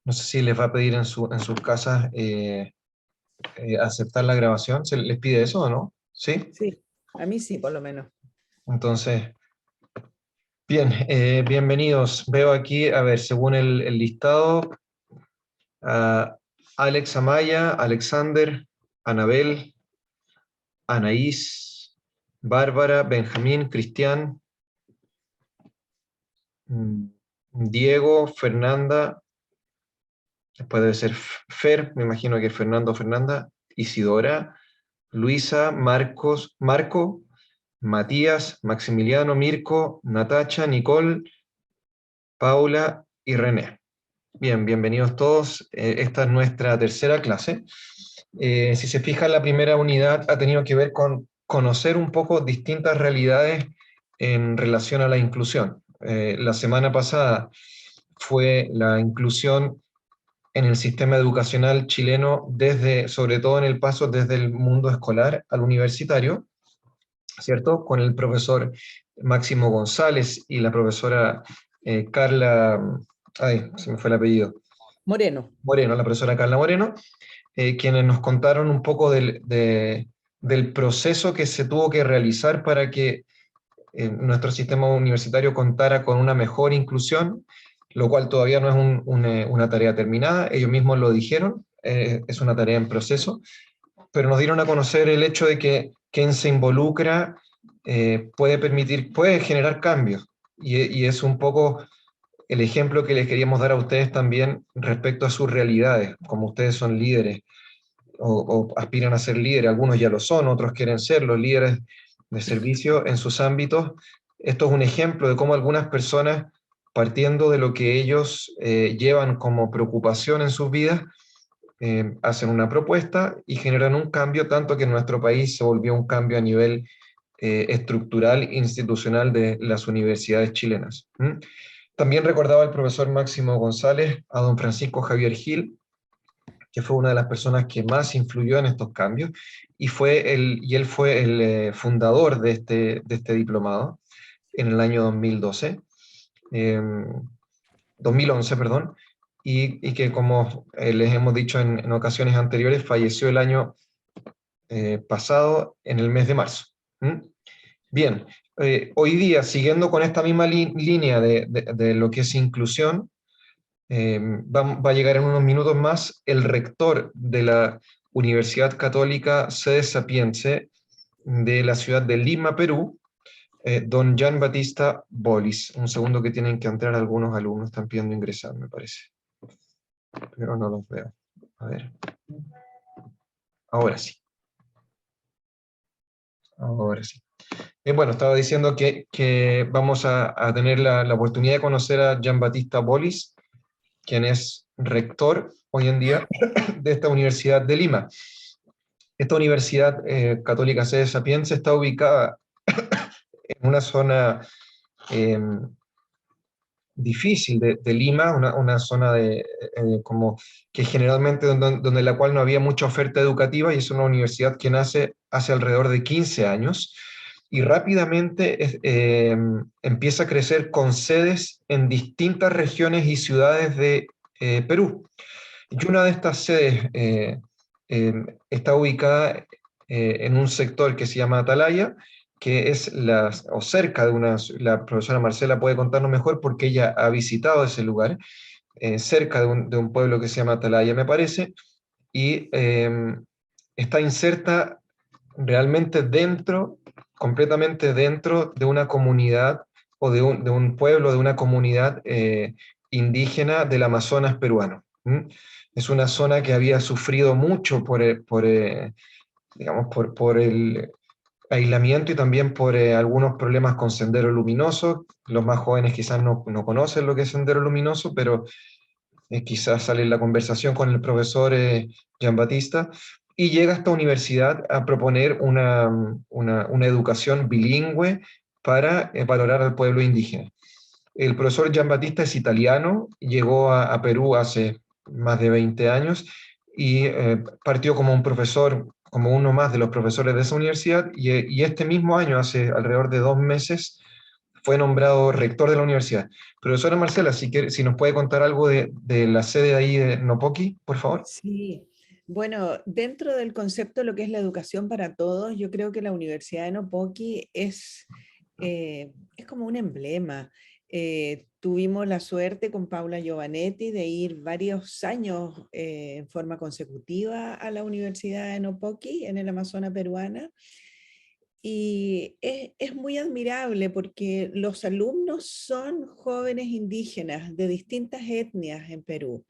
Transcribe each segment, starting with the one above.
No sé si les va a pedir en sus casas aceptar la grabación. ¿Se les pide eso o no? ¿Sí? Sí, a mí sí, por lo menos. Entonces, bien, bienvenidos. Veo aquí, a ver, según el listado, a Alex Amaya, Alexander, Anabel, Anaís, Bárbara, Benjamín, Cristian, mm, Diego, Fernanda, después debe ser Fer, me imagino que Fernando, Fernanda, Isidora, Luisa, Marcos, Marco, Matías, Maximiliano, Mirko, Natacha, Nicole, Paula y René. Bien, bienvenidos todos. Esta es nuestra tercera clase. Si se fijan, la primera unidad ha tenido que ver con conocer un poco distintas realidades en relación a la inclusión. La semana pasada fue la inclusión en el sistema educacional chileno, sobre todo en el paso desde el mundo escolar al universitario, ¿cierto? Con el profesor Máximo González y la profesora Carla, ay, se me fue el apellido, Moreno. Moreno, la profesora Carla Moreno, quienes nos contaron un poco del proceso que se tuvo que realizar para que nuestro sistema universitario contara con una mejor inclusión, lo cual todavía no es una tarea terminada, ellos mismos lo dijeron, es una tarea en proceso, pero nos dieron a conocer el hecho de que quien se involucra puede generar cambios, y es un poco el ejemplo que les queríamos dar a ustedes también respecto a sus realidades, como ustedes son líderes o aspiran a ser líderes, algunos ya lo son, otros quieren ser los líderes de servicio en sus ámbitos. Esto es un ejemplo de cómo algunas personas, partiendo de lo que ellos llevan como preocupación en sus vidas, hacen una propuesta y generan un cambio, tanto que en nuestro país se volvió un cambio a nivel estructural, institucional de las universidades chilenas. También recordaba el profesor Máximo González a don Francisco Javier Gil, que fue una de las personas que más influyó en estos cambios, y él fue el fundador de este diplomado en el año 2012, 2011, perdón, y que, como les hemos dicho en ocasiones anteriores, falleció el año pasado, en el mes de marzo. Bien, hoy día, siguiendo con esta misma línea de lo que es inclusión, va a llegar en unos minutos más el rector de la Universidad Católica Sede Sapiense de la ciudad de Lima, Perú, don Jean Batista Bolis. Un segundo, que tienen que entrar algunos alumnos, están pidiendo ingresar, me parece, pero no los veo. A ver, ahora sí, ahora sí. Bueno, estaba diciendo que vamos a tener la oportunidad de conocer a Jean Batista Bolis, quien es rector hoy en día de esta Universidad de Lima. Esta Universidad Católica Sede Sapiense está ubicada en una zona eh, difícil de Lima, una zona como que generalmente donde la cual no había mucha oferta educativa, y es una universidad que nace hace alrededor de 15 años, y rápidamente empieza a crecer con sedes en distintas regiones y ciudades de Perú. Y una de estas sedes está ubicada en un sector que se llama Atalaya, que es o cerca de la profesora Marcela puede contarnos mejor porque ella ha visitado ese lugar, cerca de un pueblo que se llama Atalaya, me parece, y está inserta realmente completamente dentro de una comunidad, o de un pueblo, de una comunidad indígena del Amazonas peruano. Es una zona que había sufrido mucho digamos, por el aislamiento, y también por algunos problemas con Sendero Luminoso. Los más jóvenes quizás no conocen lo que es Sendero Luminoso, pero quizás sale en la conversación con el profesor Jean Batista, y llega a esta universidad a proponer una educación bilingüe para valorar al pueblo indígena. El profesor Jean Batista es italiano, llegó a Perú hace más de 20 años, y partió como un profesor, como uno más de los profesores de esa universidad, y este mismo año, hace alrededor de 2 meses, fue nombrado rector de la universidad. Profesora Marcela, si nos puede contar algo de la sede ahí de Nopoki, por favor. Sí, bueno, dentro del concepto de lo que es la educación para todos, yo creo que la Universidad de Nopoki es como un emblema. Tuvimos la suerte con Paula Giovanetti de ir varios años en forma consecutiva a la Universidad de Nopoki en el Amazonas peruana. Y es muy admirable porque los alumnos son jóvenes indígenas de distintas etnias en Perú.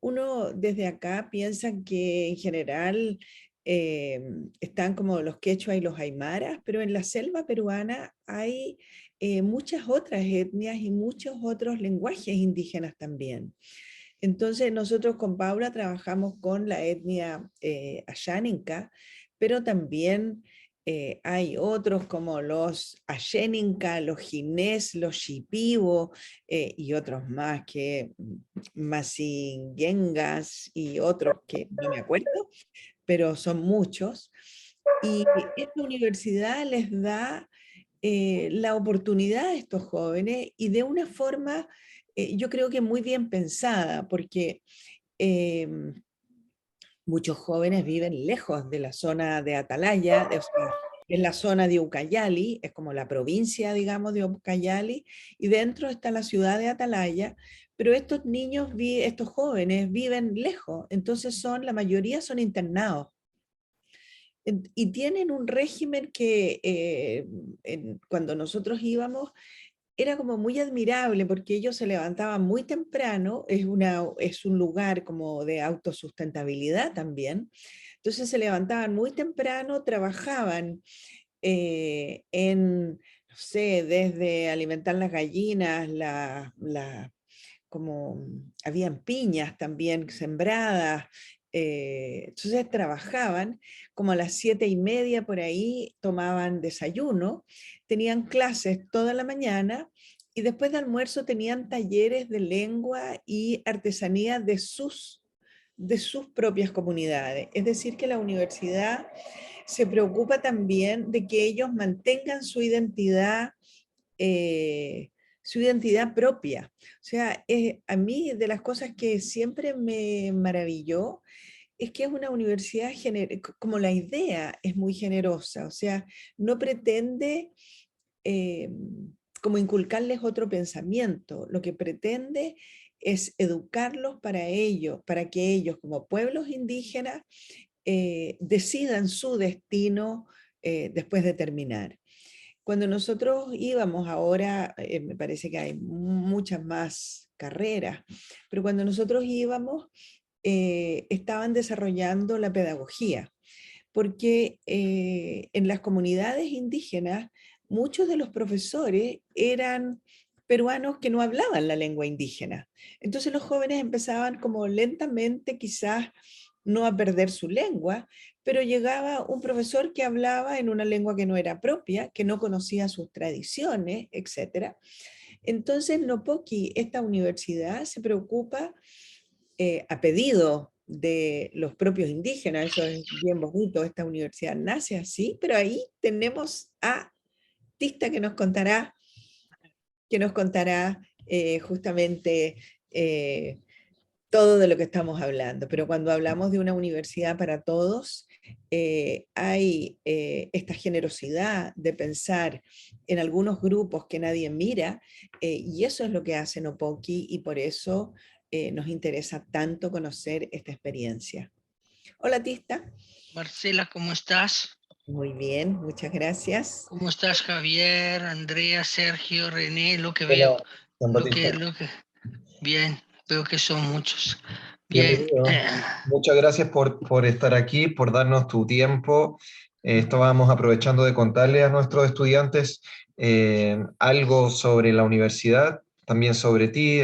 Uno desde acá piensa que en general eh, están como los quechua y los aymaras, pero en la selva peruana hay muchas otras etnias y muchos otros lenguajes indígenas también. Entonces nosotros con Paula trabajamos con la etnia Ashaninka, pero también hay otros como los Asheninka, los Jinés, los Shipibo y otros más que Masingengas y otros que no me acuerdo, pero son muchos. Y esta universidad les da la oportunidad a estos jóvenes y de una forma, yo creo que muy bien pensada, porque eh, muchos jóvenes viven lejos de la zona de Atalaya, o sea, en la zona de Ucayali, es como la provincia, digamos, de Ucayali, y dentro está la ciudad de Atalaya, pero estos niños, estos jóvenes viven lejos, entonces la mayoría son internados. Y tienen un régimen que cuando nosotros íbamos era como muy admirable porque ellos se levantaban muy temprano, es un lugar como de autosustentabilidad también. Entonces se levantaban muy temprano, trabajaban no sé, desde alimentar las gallinas, como habían piñas también sembradas, entonces trabajaban como a las 7:30 por ahí, tomaban desayuno, tenían clases toda la mañana y después de almuerzo tenían talleres de lengua y artesanía de sus propias comunidades. Es decir, que la universidad se preocupa también de que ellos mantengan su identidad propia. O sea, a mí de las cosas que siempre me maravilló es que es una universidad, como la idea es muy generosa, o sea, no pretende eh, como inculcarles otro pensamiento, lo que pretende es educarlos para ellos, para que ellos como pueblos indígenas decidan su destino después de terminar. Cuando nosotros íbamos ahora, me parece que hay muchas más carreras, pero cuando nosotros íbamos, estaban desarrollando la pedagogía, porque en las comunidades indígenas, muchos de los profesores eran peruanos que no hablaban la lengua indígena. Entonces los jóvenes empezaban como lentamente quizás no a perder su lengua, pero llegaba un profesor que hablaba en una lengua que no era propia, que no conocía sus tradiciones, etc. Entonces Nopoki, esta universidad, se preocupa a pedido de los propios indígenas, eso es bien bonito, esta universidad nace así, pero ahí tenemos a Tista que nos contará justamente todo de lo que estamos hablando, pero cuando hablamos de una universidad para todos, hay esta generosidad de pensar en algunos grupos que nadie mira, y eso es lo que hace Nopoki, y por eso nos interesa tanto conocer esta experiencia. Hola, Tista. Marcela, ¿cómo estás? Muy bien, muchas gracias. ¿Cómo estás, Javier, Andrea, Sergio, René? Lo que veo, Hola, Juan Batista. bien, veo que son muchos. Bien, Bienvenido. Muchas gracias por estar aquí, por darnos tu tiempo. Estábamos aprovechando de contarle a nuestros estudiantes algo sobre la universidad, también sobre ti,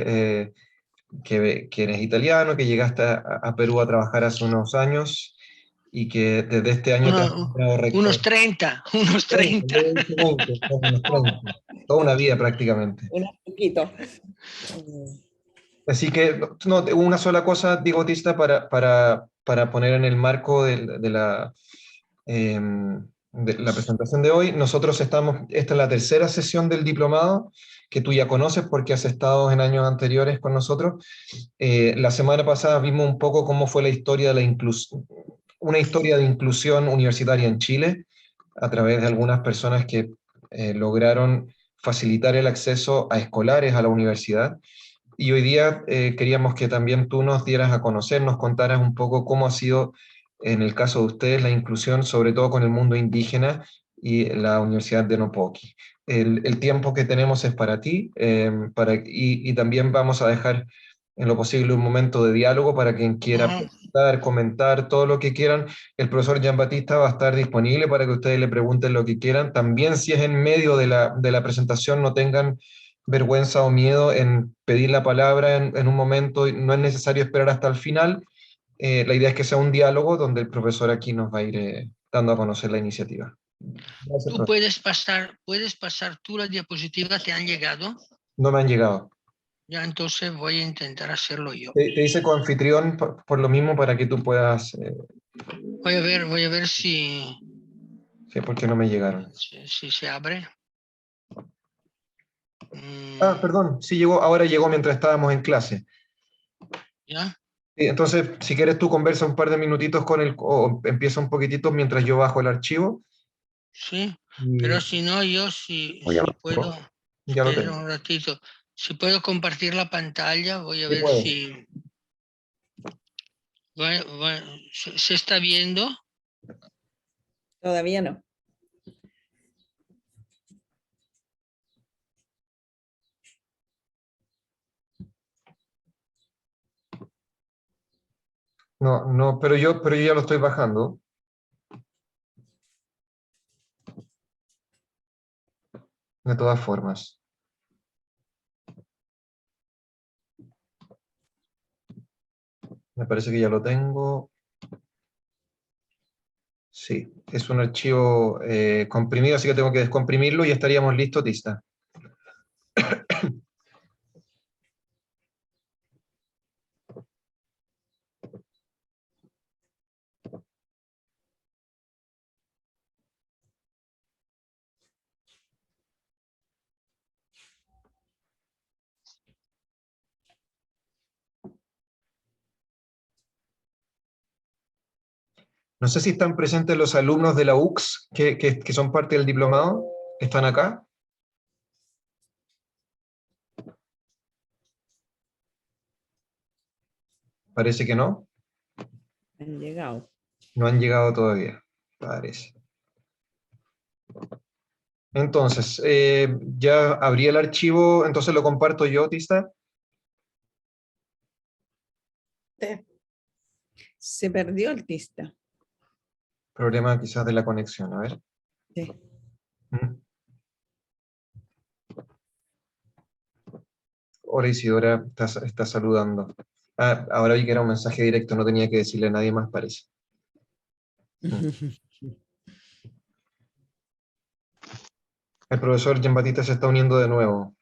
que eres italiano, que llegaste a Perú a trabajar hace unos años y que desde este año te has nombrado rector. unos 30, unos 30. Yo he dicho 20, son unos 30. Toda una vida prácticamente. Un poquito. Así que, no, una sola cosa, digo, Tista, para poner en el marco de la, de la presentación de hoy. Esta es la tercera sesión del diplomado, que tú ya conoces porque has estado en años anteriores con nosotros. La semana pasada vimos un poco cómo fue la historia de la inclusión, una historia de inclusión universitaria en Chile, a través de algunas personas que lograron facilitar el acceso a escolares a la universidad. Y hoy día queríamos que también tú nos dieras a conocer, nos contaras un poco cómo ha sido, en el caso de ustedes, la inclusión, sobre todo con el mundo indígena y la Universidad de Nopoqui. El tiempo que tenemos es para ti, y también vamos a dejar en lo posible un momento de diálogo para quien quiera Ajá. preguntar, comentar, todo lo que quieran. El profesor Jean Batista va a estar disponible para que ustedes le pregunten lo que quieran. También, si es en medio de la presentación, no tengan vergüenza o miedo en pedir la palabra en un momento. No es necesario esperar hasta el final. La idea es que sea un diálogo donde el profesor aquí nos va a ir dando a conocer la iniciativa. Gracias, Tú profe. puedes pasar tú las diapositivas, ¿te han llegado? No me han llegado. Ya, entonces voy a intentar hacerlo yo. Te hice coanfitrión por lo mismo para que tú puedas, Voy a ver si, sí, porque no me llegaron. si se abre. Ah, perdón, sí llegó, ahora llegó mientras estábamos en clase. ¿Ya? Sí, entonces, si quieres tú conversa un par de minutitos con el, o empieza un poquitito mientras yo bajo el archivo. Sí, Y, pero si no, yo si, oh, ya lo si puedo, tengo. Ya lo espera tengo. un ratito, si puedo compartir la pantalla, voy a Sí ver puedes. si se está viendo. Todavía no. No, no, pero yo ya lo estoy bajando. De todas formas. Me parece que ya lo tengo. Sí, es un archivo comprimido, así que tengo que descomprimirlo y estaríamos listos, Tista. No sé si están presentes los alumnos de la UX que son parte del diplomado. ¿Están acá? Parece que no. Han llegado. No han llegado todavía, parece. Entonces, ya abrí el archivo, entonces lo comparto yo, Tista. Se perdió el tista. Problema quizás de la conexión, a ver. Sí. Mm. Hola, Isidora, está saludando. Ah, ahora vi que era un mensaje directo, no tenía que decirle a nadie más, parece. El profesor Jean Batista se está uniendo de nuevo.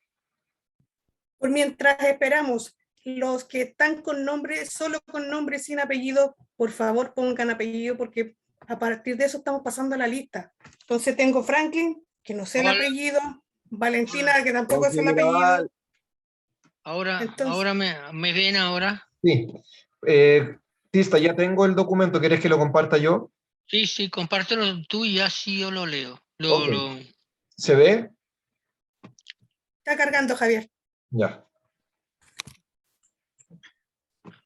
Por mientras esperamos, los que están con nombre, solo con nombre sin apellido, por favor pongan apellido porque a partir de eso estamos pasando a la lista. Entonces tengo Franklin, que no sé el Hola. apellido, Valentina, Hola. que tampoco sé el apellido. Entonces, Ahora me ven ahora. Sí. Tista, ya tengo el documento, ¿quieres que lo comparta yo? Sí, compártelo tú y así yo lo leo. Ok. ¿Se ve? está cargando, Javier. Ya.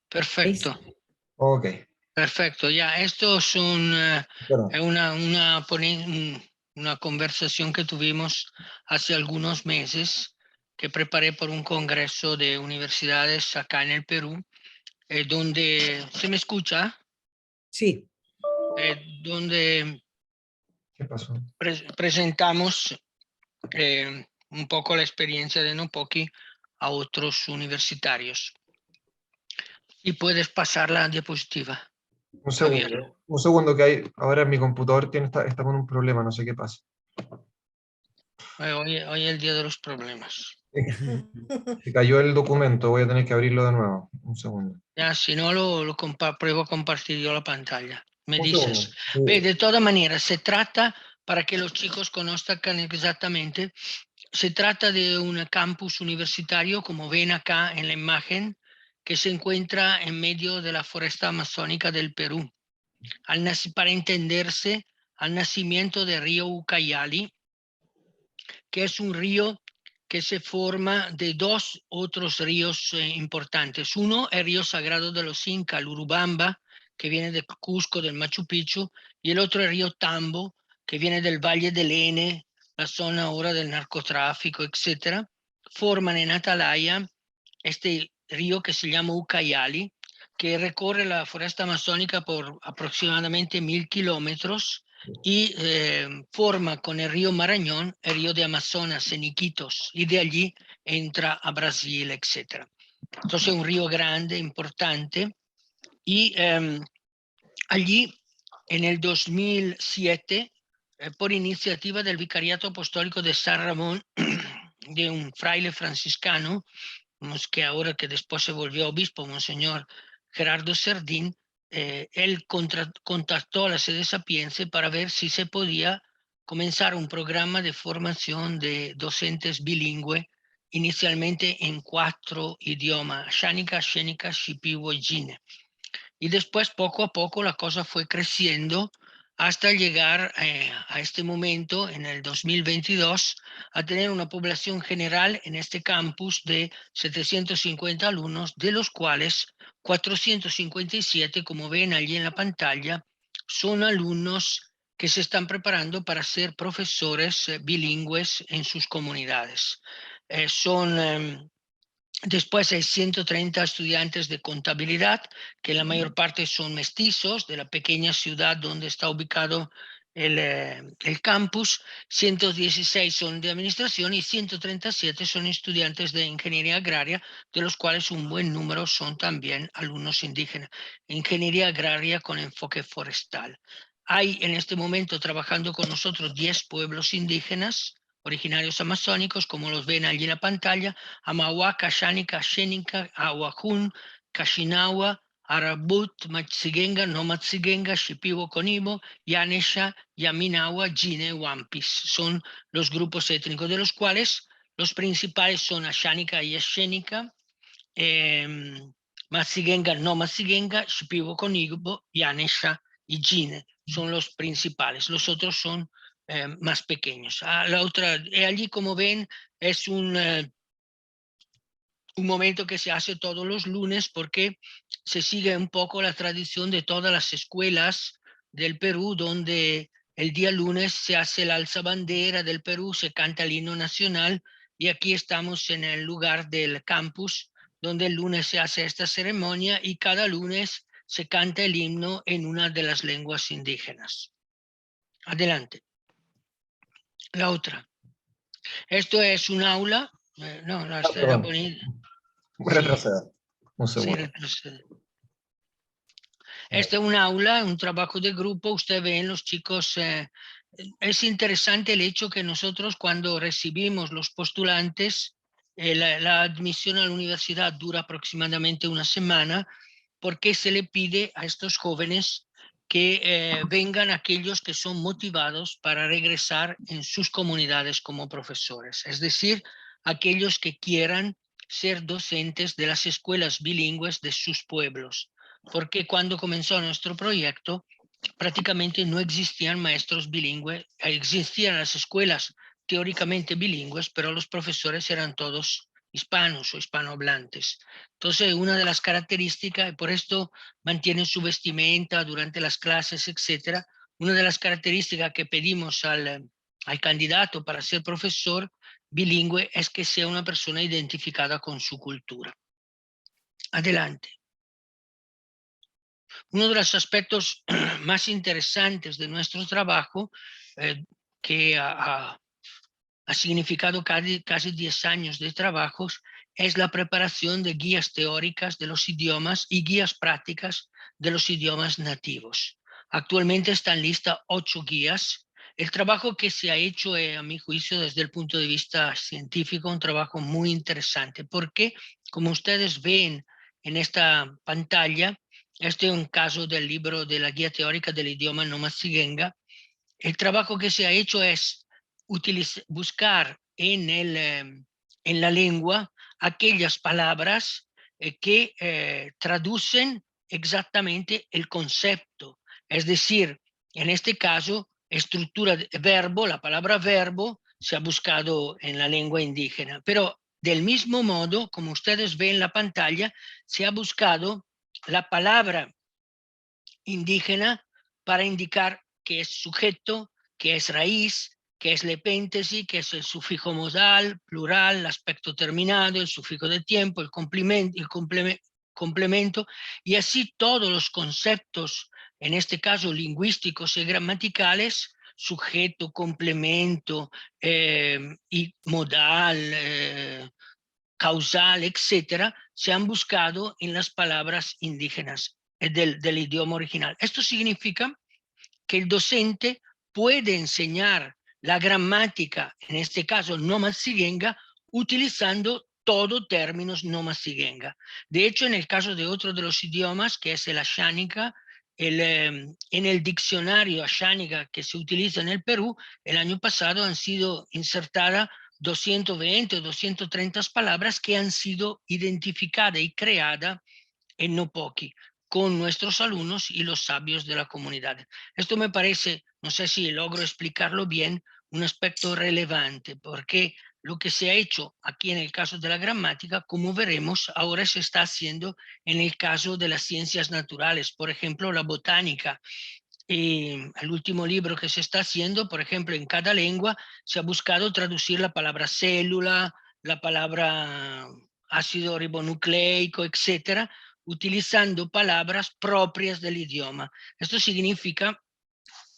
Perfecto. Ok. Perfecto, ya, esto es Perdón. una conversación que tuvimos hace algunos meses, que preparé por un congreso de universidades acá en el Perú, donde, ¿se me escucha? Sí. Donde ¿Qué pasó? presentamos un poco la experiencia de Nopoqui a otros universitarios. Y puedes pasar la diapositiva, Javier. Un segundo que hay, ahora mi computador está con un problema, no sé qué pasa. Hoy es el día de los problemas. Se cayó el documento, voy a tener que abrirlo de nuevo. Un segundo. Ya, si no, pruebo a compartir yo la pantalla. Me Un dices. segundo. Sí. De todas maneras, se trata para que los chicos conozcan exactamente. Se trata de un campus universitario, como ven acá en la imagen, que se encuentra en medio de la foresta amazónica del Perú. Para entenderse, al nacimiento del río Ucayali, que es un río que se forma de dos otros ríos importantes. Uno, el río sagrado de los Incas, el Urubamba, que viene de Cusco, del Machu Picchu, y el otro, el río Tambo, que viene del Valle del Ene, la zona ahora del narcotráfico, etc. Forman en Atalaya este río que se llama Ucayali, que recorre la foresta amazónica por aproximadamente 1000 kilómetros y forma con el río Marañón el río de Amazonas en Iquitos, y de allí entra a Brasil, etc. Entonces es un río grande, importante, y allí en el 2007, por iniciativa del Vicariato Apostólico de San Ramón, de un fraile franciscano, que ahora que después se volvió obispo, Monseñor Gerardo Serdín, él contactó a la sede Sapiense para ver si se podía comenzar un programa de formación de docentes bilingüe, inicialmente en 4 idiomas: Xánica, Xénica, Shipibo y Jine. Y después, poco a poco, la cosa fue creciendo hasta llegar a este momento, en el 2022, a tener una población general en este campus de 750 alumnos, de los cuales 457, como ven allí en la pantalla, son alumnos que se están preparando para ser profesores bilingües en sus comunidades. Después hay 130 estudiantes de contabilidad, que la mayor parte son mestizos de la pequeña ciudad donde está ubicado el campus. 116 son de administración y 137 son estudiantes de ingeniería agraria, de los cuales un buen número son también alumnos indígenas. Ingeniería agraria con enfoque forestal. Hay en este momento trabajando con nosotros 10 pueblos indígenas originarios amazónicos, como los ven allí en la pantalla: Amahuaca, Xánica, Xénica, Ahuajún, Caxinahua, Arabut, Matsigenga, no Matsigenga, Shipibo, Conibo, Yanesha, Yaminawa, Jine, Wampis. Son los grupos étnicos, de los cuales los principales son Xánica y Xénica, Matsigenga, no Matsigenga, Shipibo, Conibo, Yanesha y Jine. Son los principales. Los otros son más pequeños. La otra, allí, como ven, es un momento que se hace todos los lunes, porque se sigue un poco la tradición de todas las escuelas del Perú, donde el día lunes se hace la alzabandera del Perú, se canta el himno nacional, y aquí estamos en el lugar del campus, donde el lunes se hace esta ceremonia y cada lunes se canta el himno en una de las lenguas indígenas. Adelante. La otra. Esto es un aula. No, la Perdón. bonita. Retroceda. Un Sí, segundo. retrocede. Este es un aula, un trabajo de grupo. Usted ven los chicos. Es interesante el hecho que nosotros, cuando recibimos los postulantes, la admisión a la universidad dura aproximadamente una semana, porque se le pide a estos jóvenes que vengan aquellos que son motivados para regresar en sus comunidades como profesores, es decir, aquellos que quieran ser docentes de las escuelas bilingües de sus pueblos, porque cuando comenzó nuestro proyecto prácticamente no existían maestros bilingües, existían las escuelas teóricamente bilingües, pero los profesores eran todos hispanos o hispanohablantes. Entonces, una de las características, y por esto mantienen su vestimenta durante las clases, etcétera, una de las características que pedimos al candidato para ser profesor bilingüe es que sea una persona identificada con su cultura. Adelante. Uno de los aspectos más interesantes de nuestro trabajo, que ha significado casi 10 años de trabajos, es la preparación de guías teóricas de los idiomas y guías prácticas de los idiomas nativos. Actualmente están listas 8 guías. El trabajo que se ha hecho, a mi juicio, desde el punto de vista científico, un trabajo muy interesante, porque, como ustedes ven en esta pantalla, este es un caso del libro de la guía teórica del idioma no Matsigenga. el trabajo que se ha hecho es buscar en la lengua aquellas palabras que traducen exactamente el concepto. Es decir, en este caso, estructura de verbo, la palabra verbo se ha buscado en la lengua indígena, pero del mismo modo, como ustedes ven en la pantalla, se ha buscado la palabra indígena para indicar qué es sujeto, qué es raíz, qué es lepéntesis, qué es el sufijo modal, plural, el aspecto terminado, el sufijo de tiempo, el complemento, y así todos los conceptos, en este caso lingüísticos y gramaticales, sujeto, complemento y modal, causal, etcétera, se han buscado en las palabras indígenas del idioma original. Esto significa que el docente puede enseñar la gramática, en este caso no maxigenga, utilizando todo términos no maxigenga. De hecho, en el caso de otro de los idiomas, que es el ashánica, en el diccionario ashánica que se utiliza en el Perú, el año pasado han sido insertadas 220 o 230 palabras que han sido identificadas y creadas en Nopoki con nuestros alumnos y los sabios de la comunidad. Esto me parece, no sé si logro explicarlo bien, un aspecto relevante, porque lo que se ha hecho aquí en el caso de la gramática, como veremos, ahora se está haciendo en el caso de las ciencias naturales, por ejemplo, la botánica. El último libro que se está haciendo, por ejemplo, en cada lengua se ha buscado traducir la palabra célula, la palabra ácido ribonucleico, etcétera, utilizando palabras propias del idioma. Esto significa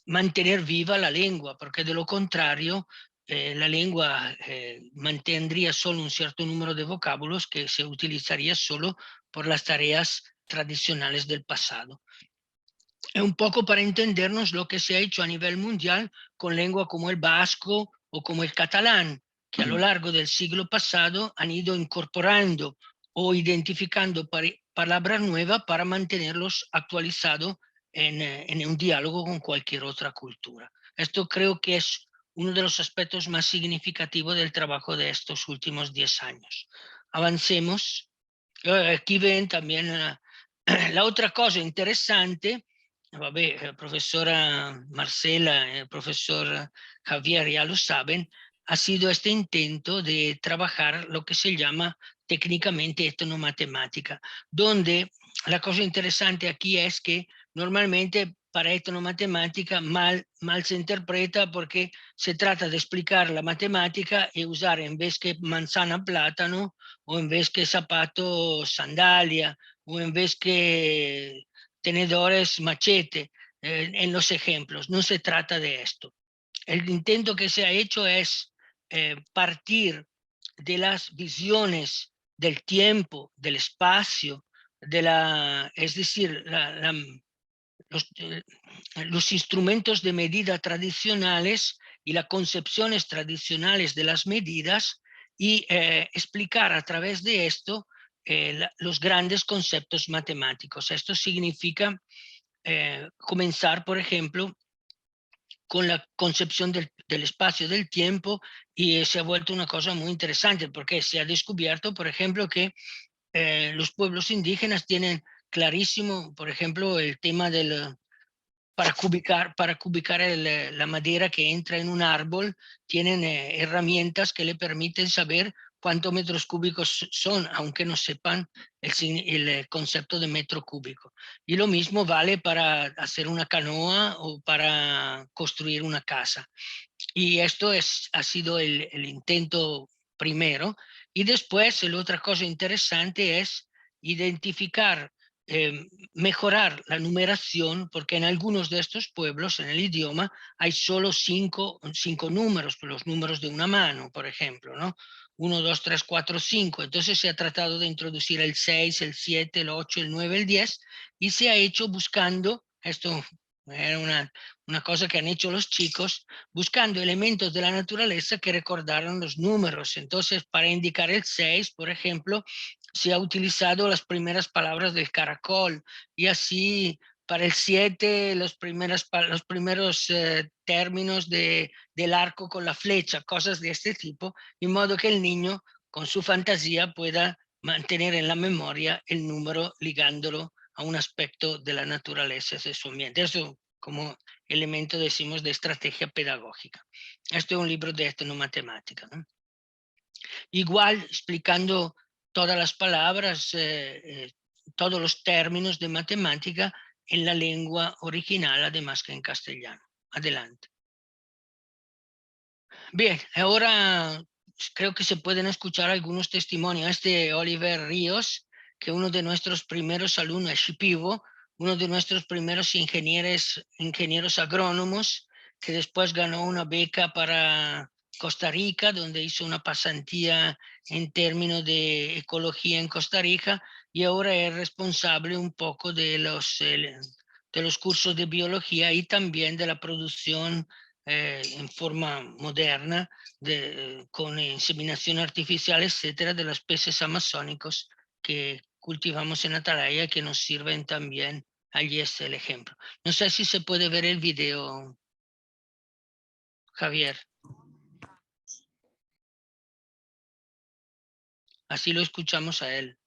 mantener viva la lengua, porque de lo contrario la lengua mantendría solo un cierto número de vocábulos que se utilizaría solo por las tareas tradicionales del pasado. Es un poco para entendernos lo que se ha hecho a nivel mundial con lenguas como el vasco o como el catalán, que a lo largo del siglo pasado han ido incorporando o identificando palabras nuevas para mantenerlos actualizados en un diálogo con cualquier otra cultura. Esto creo que es uno de los aspectos más significativos del trabajo de estos últimos 10 años. Avancemos. Aquí ven también la otra cosa interesante. Vabbè, profesora Marcela, profesor Javier ya lo saben, ha sido este intento de trabajar lo que se llama técnicamente etnomatemática, donde la cosa interesante aquí es que normalmente para etnomatemática mal se interpreta porque se trata de explicar la matemática y usar en vez que manzana plátano o en vez que zapato sandalia o en vez que tenedores machete en los ejemplos. No se trata de esto. El intento que se ha hecho es partir de las visiones del tiempo, del espacio, es decir, los instrumentos de medida tradicionales y las concepciones tradicionales de las medidas y explicar a través de esto los grandes conceptos matemáticos. Esto significa comenzar, por ejemplo, con la concepción del espacio, del tiempo, y se ha vuelto una cosa muy interesante porque se ha descubierto, por ejemplo, que los pueblos indígenas tienen clarísimo, por ejemplo, el tema para cubicar la madera que entra en un árbol, tienen herramientas que le permiten saber cuántos metros cúbicos son, aunque no sepan el concepto de metro cúbico. Y lo mismo vale para hacer una canoa o para construir una casa. Y esto ha sido el intento primero. Y después, la otra cosa interesante es identificar, mejorar la numeración, porque en algunos de estos pueblos, en el idioma, hay solo cinco números, los números de una mano, por ejemplo, ¿no? 1, 2, 3, 4, 5. Entonces se ha tratado de introducir el 6, el 7, el 8, el 9, el 10, y se ha hecho buscando, esto era una cosa que han hecho los chicos, buscando elementos de la naturaleza que recordaran los números. Entonces, para indicar el 6, por ejemplo, se ha utilizado las primeras palabras del caracol y así para el 7 los primeros términos del arco con la flecha, cosas de este tipo, de modo que el niño con su fantasía pueda mantener en la memoria el número ligándolo a un aspecto de la naturaleza de su ambiente. Eso como elemento, decimos, de estrategia pedagógica. Esto es un libro de etnomatemática, ¿no? Igual explicando todas las palabras, todos los términos de matemática en la lengua original, además que en castellano. Adelante. Bien, ahora creo que se pueden escuchar algunos testimonios. Este Oliver Ríos, que uno de nuestros primeros alumnos es Shipibo, uno de nuestros primeros ingenieros agrónomos, que después ganó una beca para Costa Rica, donde hizo una pasantía en términos de ecología en Costa Rica, y ahora es responsable un poco de los cursos de biología y también de la producción en forma moderna, con inseminación artificial, etcétera, de los peces amazónicos que cultivamos en Atalaya, que nos sirven también. Allí es el ejemplo. No sé si se puede ver el video, Javier. Así lo escuchamos a él.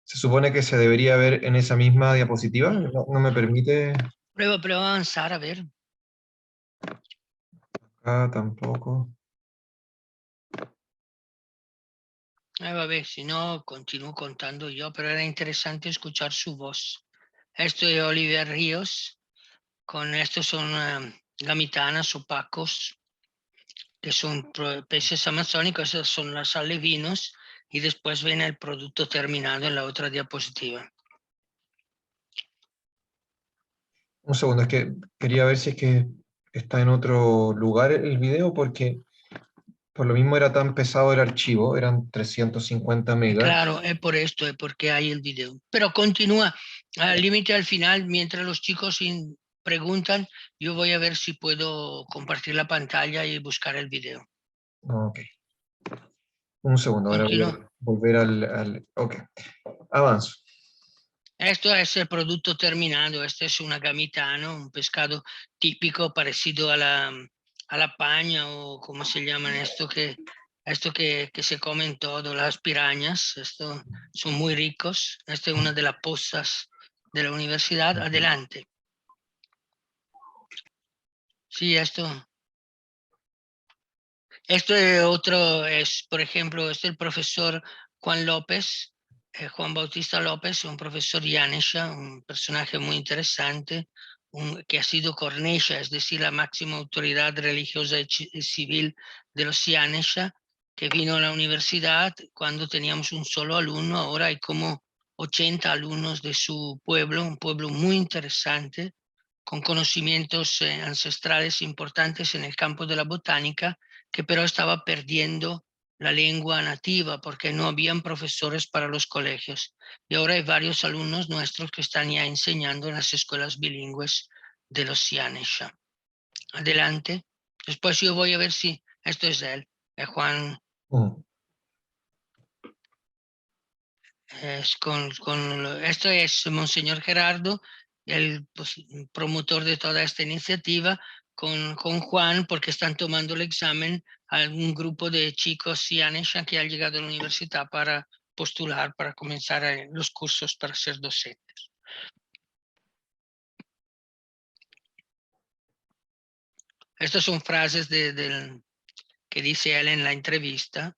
Se supone que se debería ver en esa misma diapositiva. No, no me permite. Prueba a avanzar, a ver. Acá tampoco. Va ver, si no, continúo contando yo, pero era interesante escuchar su voz. Esto es Oliver Ríos. Con estos son gamitanas opacos, que son peces amazónicos, esas son las alevinos, y después viene el producto terminado en la otra diapositiva. Un segundo, es que quería ver si es que está en otro lugar el video, porque por lo mismo era tan pesado el archivo, eran 350 megas. Claro, es por esto, es porque hay el video. Pero continúa al límite al final, mientras los chicos preguntan, yo voy a ver si puedo compartir la pantalla y buscar el video. Ok. Un segundo, ahora voy Continúa. a volver Ok, avanzo. Esto es el producto terminado. Este es una gamitano, un pescado típico parecido a la paña, o como se llaman esto que se comen todo, las pirañas. Esto son muy ricos. Esta es una de las pozas de la universidad. Adelante. Sí, esto es otro, por ejemplo, el profesor Juan López, Juan Bautista López, un profesor Yanesha, un personaje muy interesante, que ha sido Cornesha, es decir, la máxima autoridad religiosa y civil de los Yanesha, que vino a la universidad cuando teníamos un solo alumno. Ahora hay como 80 alumnos de su pueblo, un pueblo muy interesante, con conocimientos ancestrales importantes en el campo de la botánica, que pero estaba perdiendo la lengua nativa porque no habían profesores para los colegios. Y ahora hay varios alumnos nuestros que están ya enseñando en las escuelas bilingües de los Yanesha. Adelante. Después yo voy a ver si esto es él, Juan. Esto es Monseñor Gerardo, el promotor de toda esta iniciativa, con Juan, porque están tomando el examen a un grupo de chicos Yanesha que han llegado a la universidad para postular, para comenzar los cursos para ser docentes. Estas son frases que dice él en la entrevista.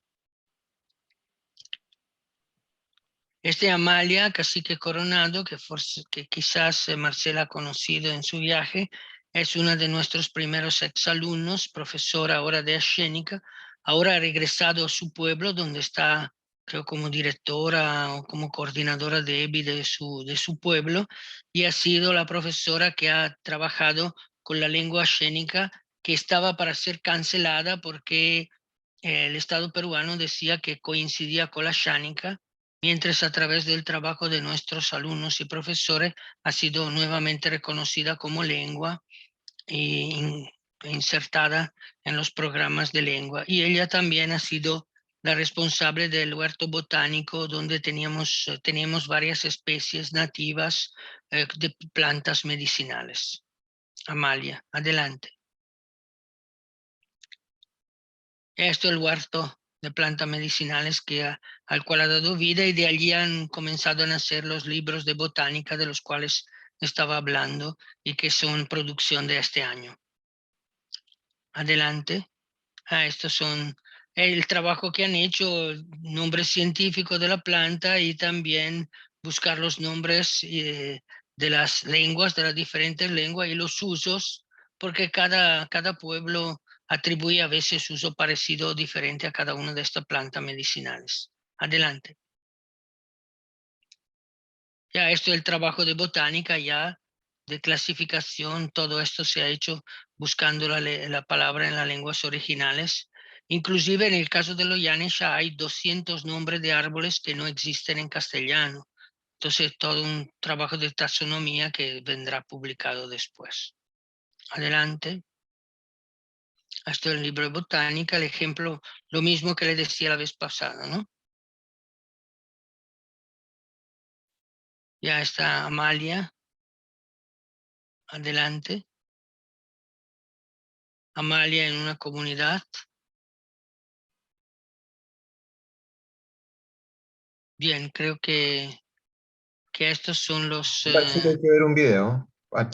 Amalia, cacique Coronado, que quizás Marcela ha conocido en su viaje, es una de nuestros primeros exalumnos, profesora ahora de escénica. Ahora ha regresado a su pueblo, donde está, creo, como directora o como coordinadora de EBI de su pueblo, y ha sido la profesora que ha trabajado con la lengua escénica, que estaba para ser cancelada porque el Estado peruano decía que coincidía con la xánica, mientras a través del trabajo de nuestros alumnos y profesores ha sido nuevamente reconocida como lengua e insertada en los programas de lengua. Y ella también ha sido la responsable del huerto botánico donde teníamos varias especies nativas de plantas medicinales. Amalia, adelante. Esto es el huerto de plantas medicinales al cual ha dado vida, y de allí han comenzado a nacer los libros de botánica de los cuales estaba hablando y que son producción de este año. Adelante. Estos son el trabajo que han hecho, nombres científicos de la planta y también buscar los nombres de las lenguas, de las diferentes lenguas y los usos, porque cada pueblo atribuye a veces uso parecido o diferente a cada una de estas plantas medicinales. Adelante. Ya esto es el trabajo de botánica, ya de clasificación, todo esto se ha hecho buscando la palabra en las lenguas originales. Inclusive en el caso de los Yanesha hay 200 nombres de árboles que no existen en castellano. Entonces todo un trabajo de taxonomía que vendrá publicado después. Adelante. Esto es el libro de botánica, el ejemplo, lo mismo que le decía la vez pasada, ¿no? Ya está Amalia. Adelante. Amalia en una comunidad. Bien, creo que estos son los... Parece que hay que ver un video, al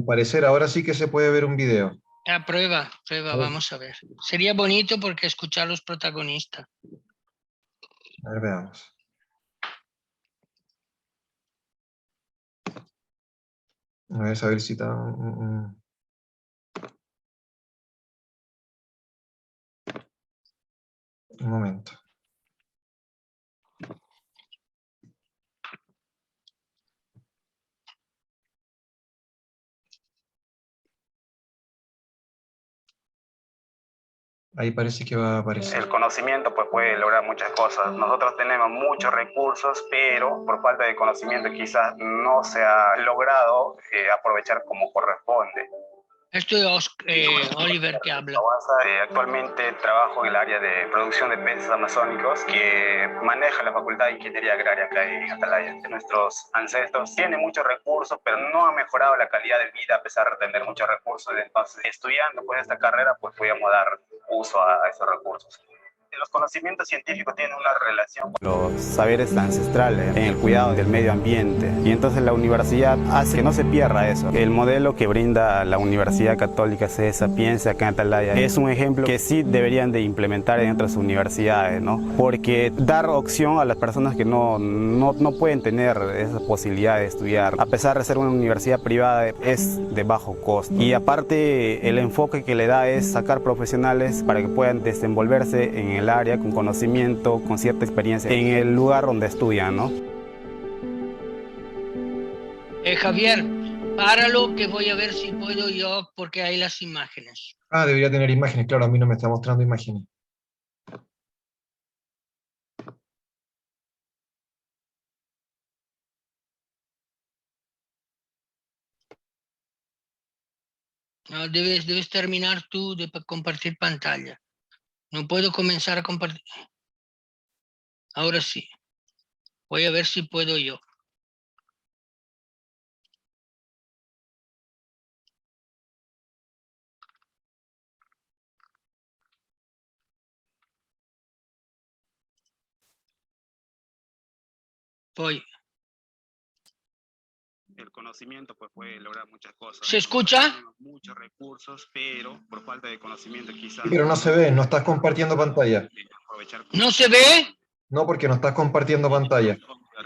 parecer ahora sí que se puede ver un video. Prueba, vamos a ver. Sería bonito porque escuchar a los protagonistas. A ver, veamos. A ver, saber si está... Un momento. Ahí parece que va a aparecer. El conocimiento pues puede lograr muchas cosas. Nosotros tenemos muchos recursos, pero por falta de conocimiento quizás no se ha logrado aprovechar como corresponde. Esto es Oliver que habla. Actualmente trabajo en el área de producción de peces amazónicos que maneja la Facultad de Ingeniería Agraria acá en Atalaya. Nuestros ancestros tienen muchos recursos, pero no han mejorado la calidad de vida a pesar de tener muchos recursos. Entonces, estudiando pues esta carrera, pues podíamos dar uso a esos recursos. Los conocimientos científicos tienen una relación con los saberes ancestrales en el cuidado del medio ambiente, y entonces la universidad hace que no se pierda eso. El modelo que brinda la Universidad Católica C. Sapienza acá en Atalaya es un ejemplo que sí deberían de implementar en otras universidades, ¿no? Porque dar opción a las personas que no pueden tener esa posibilidad de estudiar, a pesar de ser una universidad privada, es de bajo costo. Y aparte el enfoque que le da es sacar profesionales para que puedan desenvolverse en el área, con conocimiento, con cierta experiencia en el lugar donde estudian, ¿no? Javier, páralo que voy a ver si puedo yo, porque hay las imágenes. Debería tener imágenes, claro, a mí no me está mostrando imágenes. No, debes terminar tú de compartir pantalla. No puedo comenzar a compartir. Ahora sí. Voy a ver si puedo yo. Voy. el conocimiento pues puede lograr muchas cosas. ¿Se escucha? Tenemos muchos recursos, pero por falta de conocimiento quizás... Pero no se ve, no estás compartiendo pantalla. ¿No se ve? No, porque no estás compartiendo pantalla.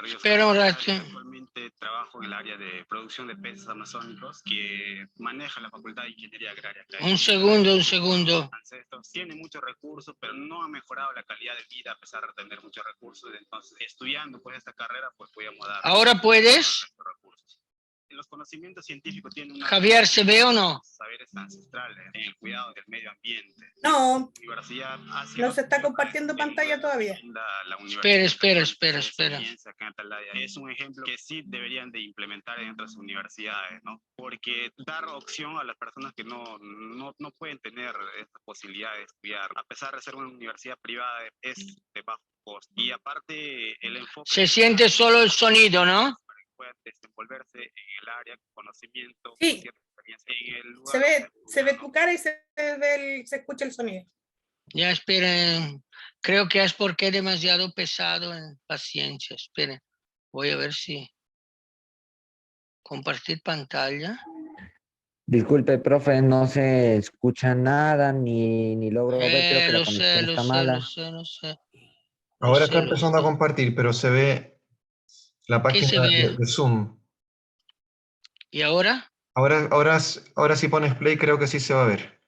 Espera un rato. Actualmente trabajo en el área de producción de peces amazónicos que maneja la Facultad de Ingeniería Agraria. Un segundo. Ancestros tienen muchos recursos, pero no han mejorado la calidad de vida a pesar de tener muchos recursos. Entonces, estudiando pues esta carrera, pues podíamos dar... ¿Ahora puedes? Los conocimientos científicos tienen una Javier, ¿se ve o no? saberes ancestrales en el cuidado del medio ambiente. No, La universidad hace no se está compartiendo pantalla todavía. la universidad Espera. piensa acá en Atalaya. Es un ejemplo que sí deberían de implementar en otras universidades, ¿no? Porque dar opción a las personas que no pueden tener esta posibilidad de estudiar, a pesar de ser una universidad privada, es de bajo costo. Y aparte el enfoque... Se siente solo el sonido, ¿no? Puedan desenvolverse en el área, conocimiento, Sí. cierta experiencia en el lugar. Se ve tu cara y se escucha el sonido. Ya esperen, creo que es porque es demasiado pesado en paciencia. Esperen, voy a ver si compartir pantalla. Disculpe, profe, no se escucha nada ni logro ver, creo que la conexión está mala. Lo sé. Ahora está empezando a compartir, pero se ve la ¿Qué se página ve? de Zoom. ¿Y ahora? Ahora si pones play creo que sí se va a ver.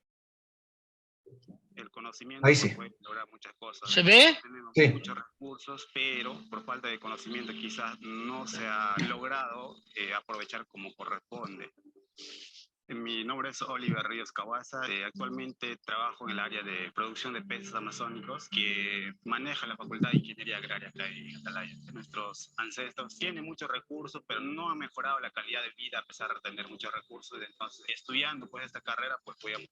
El conocimiento Ahí sí. puede lograr muchas cosas. ¿Se ve? Tenemos Sí. muchos recursos, pero por falta de conocimiento quizás no se ha logrado aprovechar como corresponde. Mi nombre es Oliver Ríos Cabaza. Actualmente trabajo en el área de producción de peces amazónicos que maneja la Facultad de Ingeniería Agraria acá en Atalaya. Nuestros ancestros tienen muchos recursos, pero no han mejorado la calidad de vida a pesar de tener muchos recursos. Entonces, estudiando pues esta carrera, pues podíamos...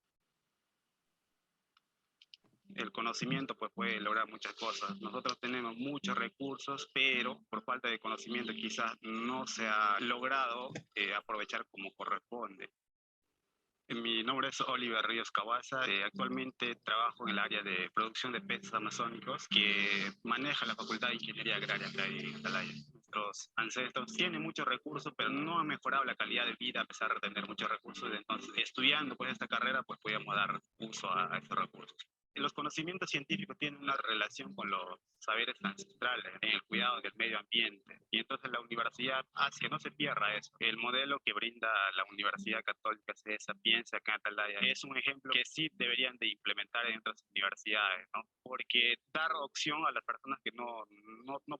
El conocimiento pues puede lograr muchas cosas. Nosotros tenemos muchos recursos, pero por falta de conocimiento quizás no se ha logrado aprovechar como corresponde. Mi nombre es Oliver Ríos Cabaza. Actualmente trabajo en el área de producción de peces amazónicos que maneja la Facultad de Ingeniería Agraria acá en Atalaya. Nuestros ancestros tienen muchos recursos, pero no han mejorado la calidad de vida a pesar de tener muchos recursos. Entonces, estudiando pues esta carrera, pues podíamos dar uso a estos recursos. Los conocimientos científicos tienen una relación con los saberes ancestrales en el cuidado del medio ambiente. Y entonces la universidad hace que no se pierda eso. El modelo que brinda la Universidad Católica de Sapienza acá en Atalaya es un ejemplo que sí deberían de implementar en otras universidades, ¿no? Porque dar opción a las personas que no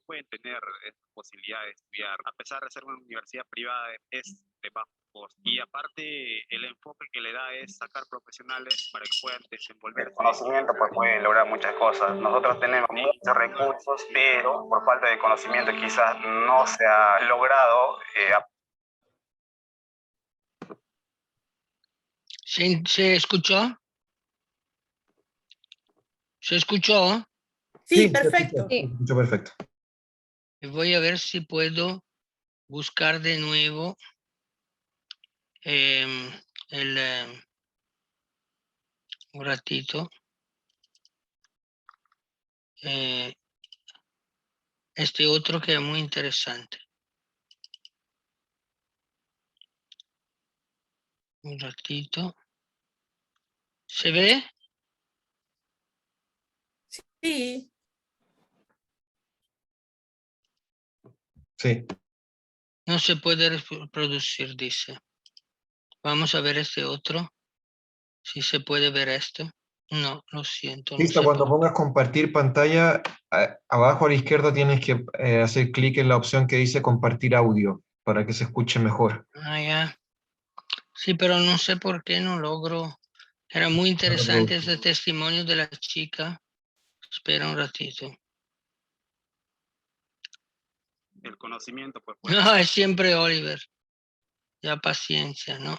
pueden tener esta posibilidad de estudiar, a pesar de ser una universidad privada, es de bajo costo. Y aparte el enfoque que le da es sacar profesionales para que puedan desenvolver. El conocimiento pues puede lograr muchas cosas. Nosotros tenemos muchos recursos, pero por falta de conocimiento quizás no se ha logrado. ¿Se escuchó? ¿Se escuchó? Sí, se perfecto. escucha perfecto. Voy a ver si puedo buscar de nuevo un ratito. Este otro que es muy interesante. Un ratito. ¿Se ve? Sí, Sí. No se puede reproducir, dice. Vamos a ver este otro. Si se puede ver esto. No, lo siento. No Listo, sé cuando por qué. pongas compartir pantalla, abajo a la izquierda tienes que hacer clic en la opción que dice compartir audio para que se escuche mejor. Ah, ya. Sí, pero no sé por qué no logro. Era muy interesante ese testimonio de la chica. Espera un ratito. El conocimiento pues No, es siempre Oliver. Ya paciencia, ¿no?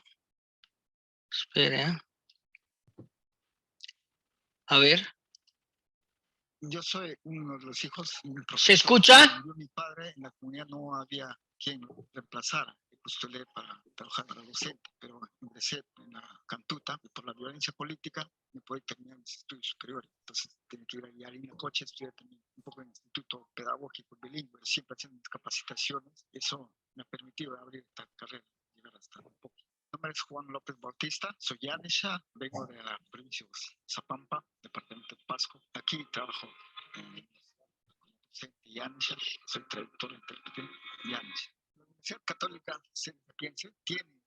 Espere, ¿eh? A ver. Yo soy uno de los hijos de un profesor. ¿Se escucha? Murió mi padre, en la comunidad no había quien reemplazara. Y postulé para trabajar para docente, pero ingresé en la Cantuta y por la violencia política no pude terminar mis estudios superiores. Entonces tenía que ir allá a Linacocha, estudiar también un poco en el Instituto Pedagógico Bilingüe, siempre haciendo mis capacitaciones. Eso me ha permitido abrir esta carrera, llegar hasta un poco. Mi nombre es Juan López Bautista, soy yanesha, vengo de la provincia de Zapampa, departamento de Pasco. Aquí trabajo como docente yanesha, soy traductor e intérprete yanesha. La Universidad Católica de Sapienza tiene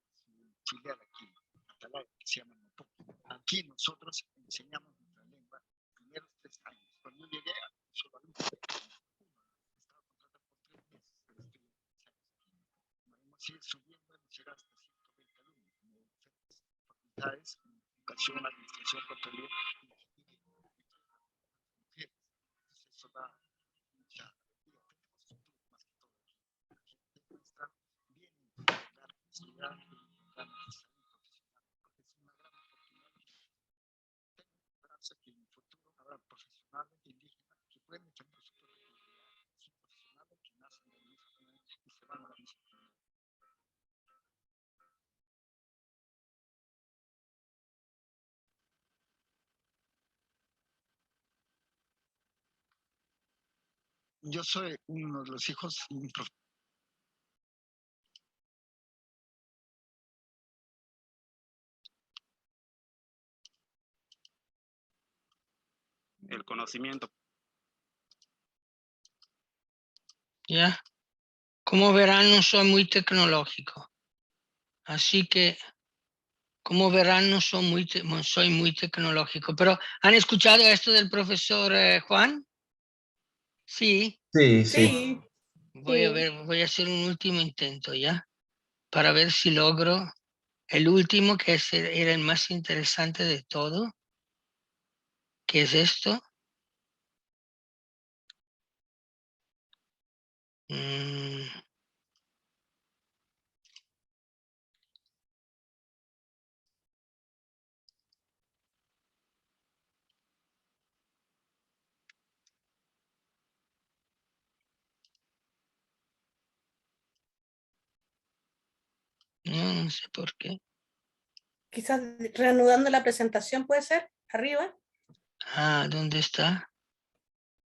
su filial aquí en Atalaya, que se llama Mopoco. Aquí nosotros enseñamos nuestra lengua los primeros 3 años. Cuando yo llegué a solo alumnos, estaba contratado por 3 meses, pero estoy 6 años aquí. Como sigue subiendo, hemos universidades, educación, administración, contaduría, mujeres. Eso da mucha alegría, más que todo. La gente nuestra viene a estudiar, estudiar profesional, porque es una gran oportunidad. Tengo esperanza que en el futuro habrá profesionales indígenas que pueden defender su propia comunidad, son profesionales que nacen de la misma comunidad y se van a la misma comunidad. Yo soy uno de los hijos de un profesor. El conocimiento. ¿Ya? Como verán, no soy muy tecnológico. Así que, como verán, no soy muy tecnológico. Pero, ¿han escuchado esto del profesor Juan? Sí. Sí, sí. Sí, Voy a ver, voy a hacer un último intento, ¿ya? Para ver si logro el último, que era el más interesante de todo. ¿Qué es esto? No sé por qué. quizás reanudando la presentación puede ser, arriba. Ah, ¿dónde está?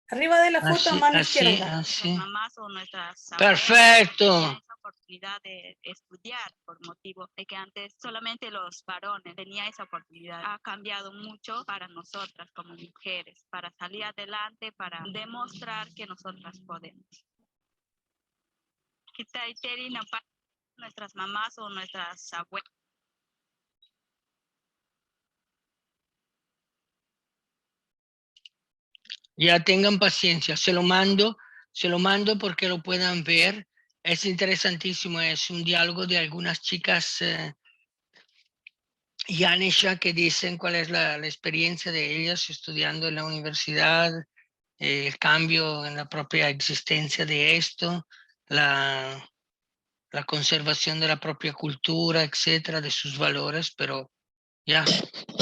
Arriba de la foto a Así, mano así, izquierda. así. Mamás o nuestras Perfecto. abuelas esa oportunidad de estudiar por motivo de que antes solamente los varones tenían esa oportunidad. Ha cambiado mucho para nosotras como mujeres, para salir adelante, para demostrar que nosotras podemos. Nuestras mamás o nuestras abuelas. Ya tengan paciencia, se lo mando porque lo puedan ver. Es interesantísimo, es un diálogo de algunas chicas Yanesha que dicen cuál es la experiencia de ellas estudiando en la universidad, el cambio en la propia existencia de esto, la conservación de la propia cultura, etcétera, de sus valores, pero ya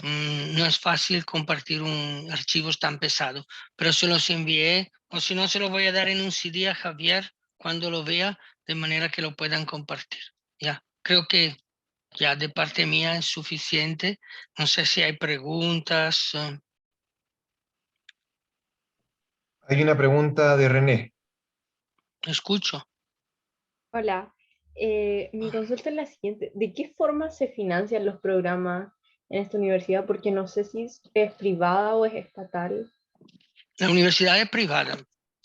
no es fácil compartir un archivos tan pesado, pero se los envié, o si no se lo voy a dar en un CD a Javier cuando lo vea, de manera que lo puedan compartir. Ya, creo que ya de parte mía es suficiente. No sé si hay preguntas. Hay una pregunta de René. Escucho. Hola, mi consulta es la siguiente. ¿De qué forma se financian los programas en esta universidad? Porque no sé si es privada o es estatal. La universidad es privada,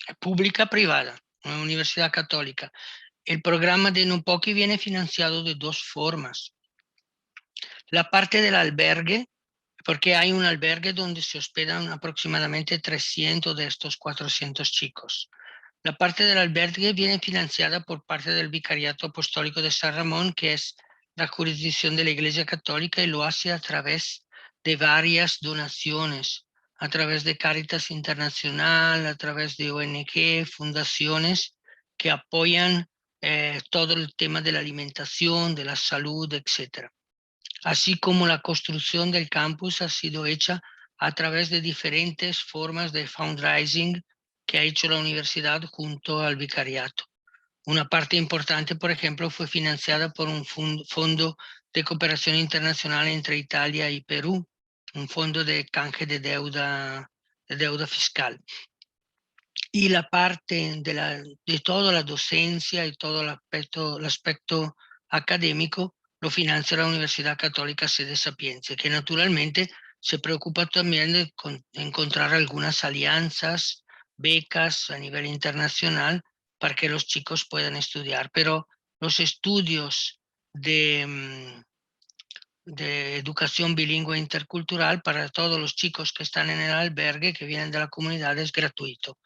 es pública privada, una universidad católica. El programa de Nupoki viene financiado de dos formas. La parte del albergue, porque hay un albergue donde se hospedan aproximadamente 300 de estos 400 chicos. La parte del albergue viene financiada por parte del Vicariato Apostólico de San Ramón, que es la jurisdicción de la Iglesia Católica, y lo hace a través de varias donaciones, a través de Cáritas Internacional, a través de ONG, fundaciones que apoyan todo el tema de la alimentación, de la salud, etc. Así como la construcción del campus ha sido hecha a través de diferentes formas de fundraising que ha hecho la universidad junto al vicariato. Una parte importante, por ejemplo, fue financiada por un fondo de cooperación internacional entre Italia y Perú, un fondo de canje de deuda fiscal. Y la parte de toda la docencia y todo el aspecto académico lo financia la Universidad Católica Sede Sapienza, que naturalmente se preocupa también de encontrar algunas alianzas, becas a nivel internacional para que los chicos puedan estudiar. Pero los estudios de educación bilingüe intercultural para todos los chicos que están en el albergue, que vienen de la comunidad, es gratuito.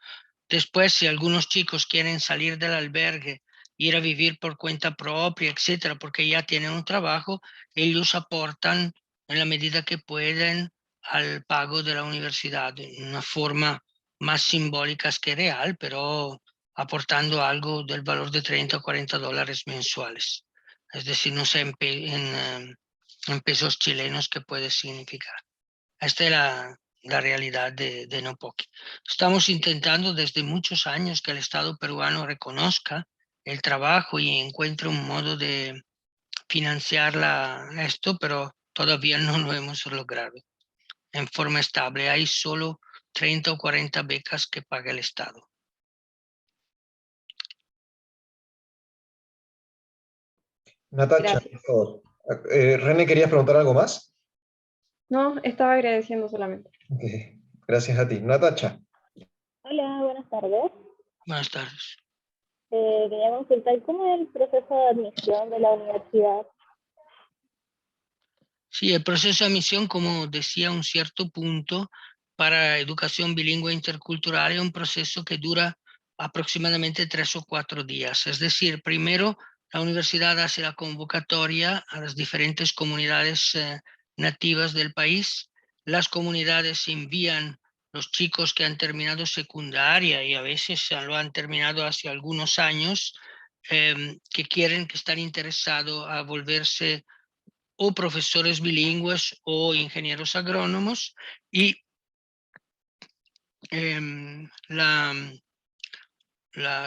Después, si algunos chicos quieren salir del albergue, ir a vivir por cuenta propia, etcétera, porque ya tienen un trabajo, ellos aportan en la medida que pueden al pago de la universidad, en una forma más simbólica que real, pero aportando algo del valor de 30 o 40 dólares mensuales. Es decir, no sé en pesos chilenos qué puede significar. Esta es la realidad de Nopoki. Estamos intentando desde muchos años que el Estado peruano reconozca el trabajo y encuentre un modo de financiar esto, pero todavía no lo hemos logrado en forma estable. Hay solo 30 o 40 becas que paga el Estado. Natacha, Gracias. por favor. René, ¿querías preguntar algo más? No, estaba agradeciendo solamente. Ok, gracias a ti. Natacha. Hola, buenas tardes. Buenas tardes. Quería consultar cómo es el proceso de admisión de la universidad. Sí, el proceso de admisión, como decía, un cierto punto para educación bilingüe intercultural es un proceso que dura aproximadamente 3 o 4 días. Es decir, primero la universidad hace la convocatoria a las diferentes comunidades nativas del país. Las comunidades envían los chicos que han terminado secundaria y a veces lo han terminado hace algunos años, que están interesados a volverse o profesores bilingües o ingenieros agrónomos, y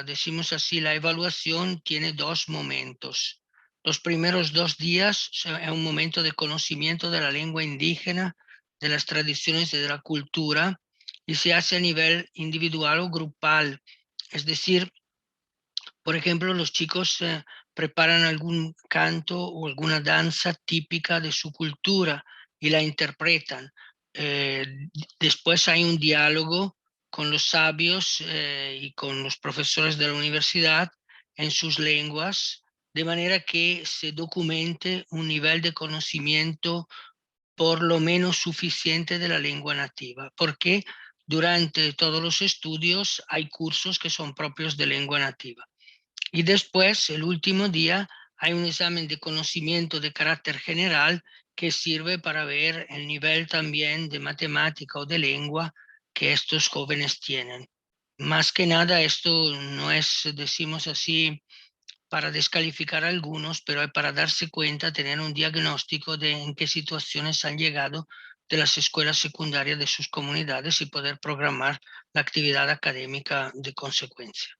decimos así, la evaluación tiene 2 momentos. Los primeros 2 días es un momento de conocimiento de la lengua indígena, de las tradiciones y de la cultura, y se hace a nivel individual o grupal. Es decir, por ejemplo, los chicos preparan algún canto o alguna danza típica de su cultura y la interpretan. Después hay un diálogo con los sabios y con los profesores de la universidad en sus lenguas, de manera que se documente un nivel de conocimiento por lo menos suficiente de la lengua nativa, porque durante todos los estudios hay cursos que son propios de lengua nativa. Y después, el último día, hay un examen de conocimiento de carácter general que sirve para ver el nivel también de matemática o de lengua que estos jóvenes tienen. Más que nada, esto no es, decimos así, para descalificar a algunos, pero es para darse cuenta, tener un diagnóstico de en qué situaciones han llegado de las escuelas secundarias de sus comunidades y poder programar la actividad académica de consecuencia.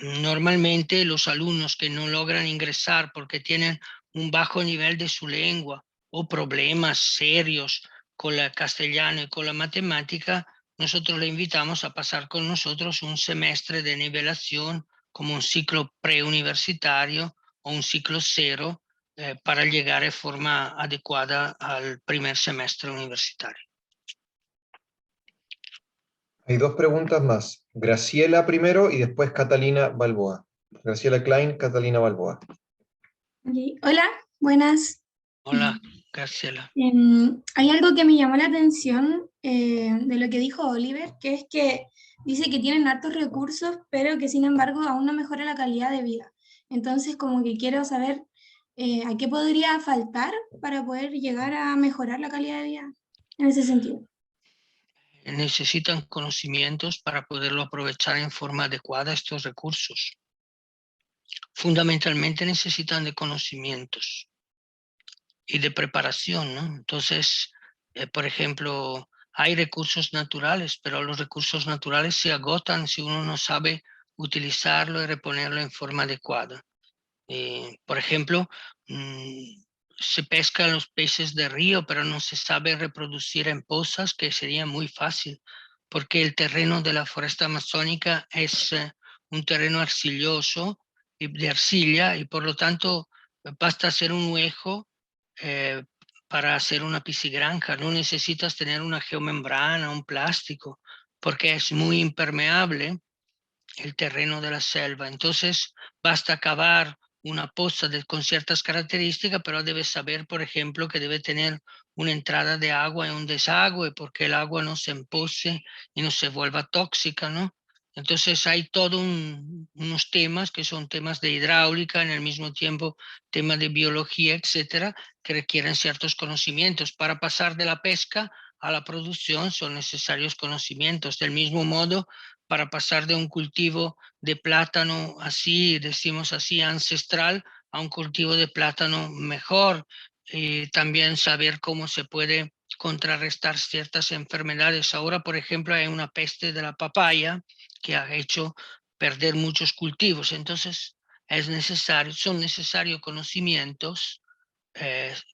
Normalmente los alumnos que no logran ingresar porque tienen un bajo nivel de su lengua o problemas serios con el castellano y con la matemática, nosotros le invitamos a pasar con nosotros un semestre de nivelación como un ciclo preuniversitario o un ciclo cero para llegar de forma adecuada al primer semestre universitario. Hay 2 preguntas más. Graciela primero y después Catalina Balboa. Graciela Klein, Catalina Balboa. Okay. Hola, buenas. Hola, Graciela. Hay algo que me llamó la atención de lo que dijo Oliver, que es que dice que tienen hartos recursos, pero que sin embargo aún no mejora la calidad de vida. Entonces, como que quiero saber a qué podría faltar para poder llegar a mejorar la calidad de vida en ese sentido. Necesitan conocimientos para poderlo aprovechar en forma adecuada estos recursos. Fundamentalmente necesitan de conocimientos y de preparación, ¿no? Entonces, por ejemplo, hay recursos naturales, pero los recursos naturales se agotan si uno no sabe utilizarlo y reponerlo en forma adecuada. Por ejemplo, se pescan los peces de río, pero no se sabe reproducir en pozas, que sería muy fácil, porque el terreno de la foresta amazónica es un terreno arcilloso, de arcilla, y por lo tanto basta hacer un hueco eh, para hacer una piscigranja. No necesitas tener una geomembrana, un plástico, porque es muy impermeable el terreno de la selva. Entonces basta cavar una poza con ciertas características, pero debes saber, por ejemplo, que debe tener una entrada de agua y un desagüe, porque el agua no se empoce y no se vuelva tóxica, ¿no? Entonces hay todos unos temas que son temas de hidráulica, en el mismo tiempo temas de biología, etcétera, que requieren ciertos conocimientos. Para pasar de la pesca a la producción son necesarios conocimientos. Del mismo modo, para pasar de un cultivo de plátano así, decimos así, ancestral, a un cultivo de plátano mejor. También saber cómo se puede contrarrestar ciertas enfermedades. Ahora, por ejemplo, hay una peste de la papaya que ha hecho perder muchos cultivos. Entonces, son necesarios conocimientos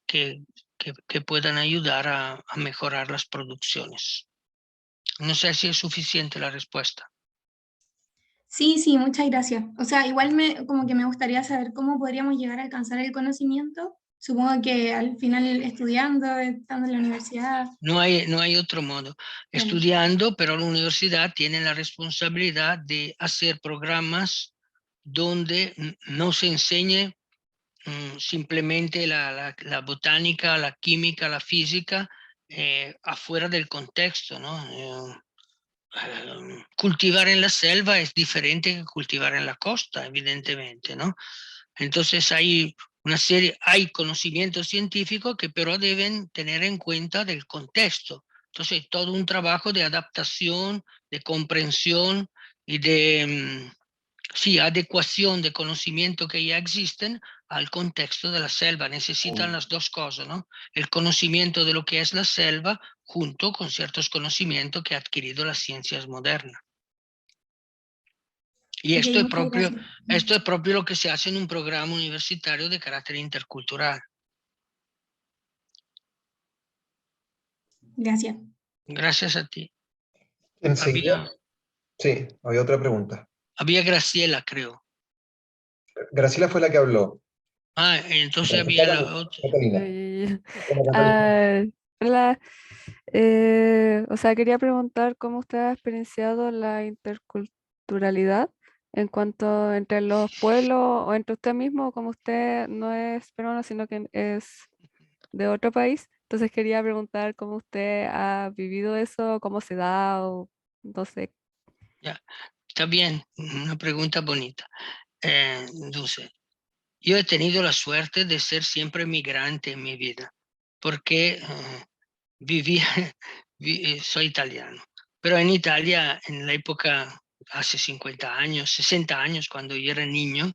que puedan ayudar a mejorar las producciones. No sé si es suficiente la respuesta. Sí, sí, muchas gracias. O sea, igual como que me gustaría saber cómo podríamos llegar a alcanzar el conocimiento. Supongo que al final estudiando, estando en la universidad. No hay otro modo. Claro. Estudiando, pero la universidad tiene la responsabilidad de hacer programas donde no se enseñe simplemente la botánica, la química, la física afuera del contexto, ¿no? Cultivar en la selva es diferente que cultivar en la costa, evidentemente, ¿no? Entonces hay hay conocimientos científicos que pero deben tener en cuenta del contexto. Entonces todo un trabajo de adaptación, de comprensión y de sí, adecuación de conocimiento que ya existen al contexto de la selva. Necesitan las dos cosas, ¿no? El conocimiento de lo que es la selva junto con ciertos conocimientos que ha adquirido las ciencias modernas. Y Ok, muchas gracias. esto es propio lo que se hace en un programa universitario de carácter intercultural. Gracias. Gracias a ti. Enseguida, sí, había otra pregunta. Había Graciela, creo. Graciela fue la que habló. Ah, entonces había la otra. Catalina. Ah, hola, o sea, quería preguntar cómo usted ha experienciado la interculturalidad en cuanto entre los pueblos o entre usted mismo, como usted no es peruano, sino que es de otro país. Entonces quería preguntar cómo usted ha vivido eso, cómo se da o no sé. Ya, está bien, una pregunta bonita. Dulce, yo he tenido la suerte de ser siempre migrante en mi vida, porque vivía, soy italiano, pero en Italia, en la época, hace 50 años, 60 años, cuando yo era niño,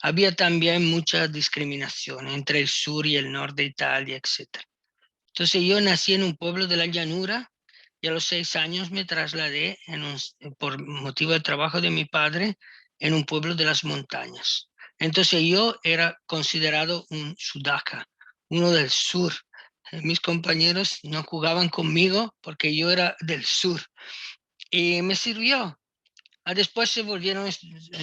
había también mucha discriminación entre el sur y el norte de Italia, etc. Entonces yo nací en un pueblo de la llanura y a los 6 años me trasladé por motivo de trabajo de mi padre en un pueblo de las montañas. Entonces yo era considerado un sudaca, uno del sur. Mis compañeros no jugaban conmigo porque yo era del sur y me sirvió. Después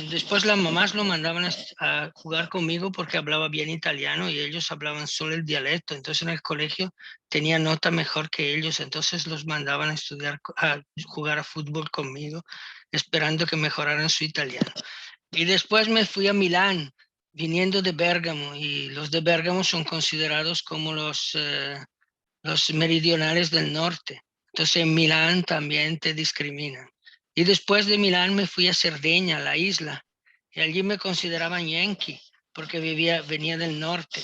después las mamás lo mandaban a jugar conmigo porque hablaba bien italiano y ellos hablaban solo el dialecto. Entonces en el colegio tenía nota mejor que ellos, entonces los mandaban a estudiar, a jugar a fútbol conmigo, esperando que mejoraran su italiano. Y después me fui a Milán, viniendo de Bérgamo, y los de Bérgamo son considerados como los meridionales del norte. Entonces en Milán también te discriminan. Y después de Milán me fui a Cerdeña, la isla, y allí me consideraban yankee porque venía del norte.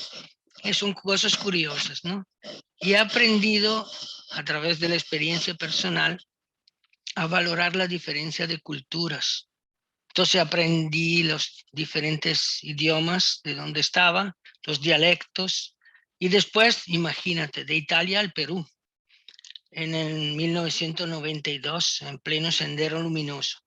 Son cosas curiosas, ¿no? Y he aprendido a través de la experiencia personal a valorar la diferencia de culturas. Entonces aprendí los diferentes idiomas de donde estaba, los dialectos, y después, imagínate, de Italia al Perú en el 1992, en pleno Sendero Luminoso.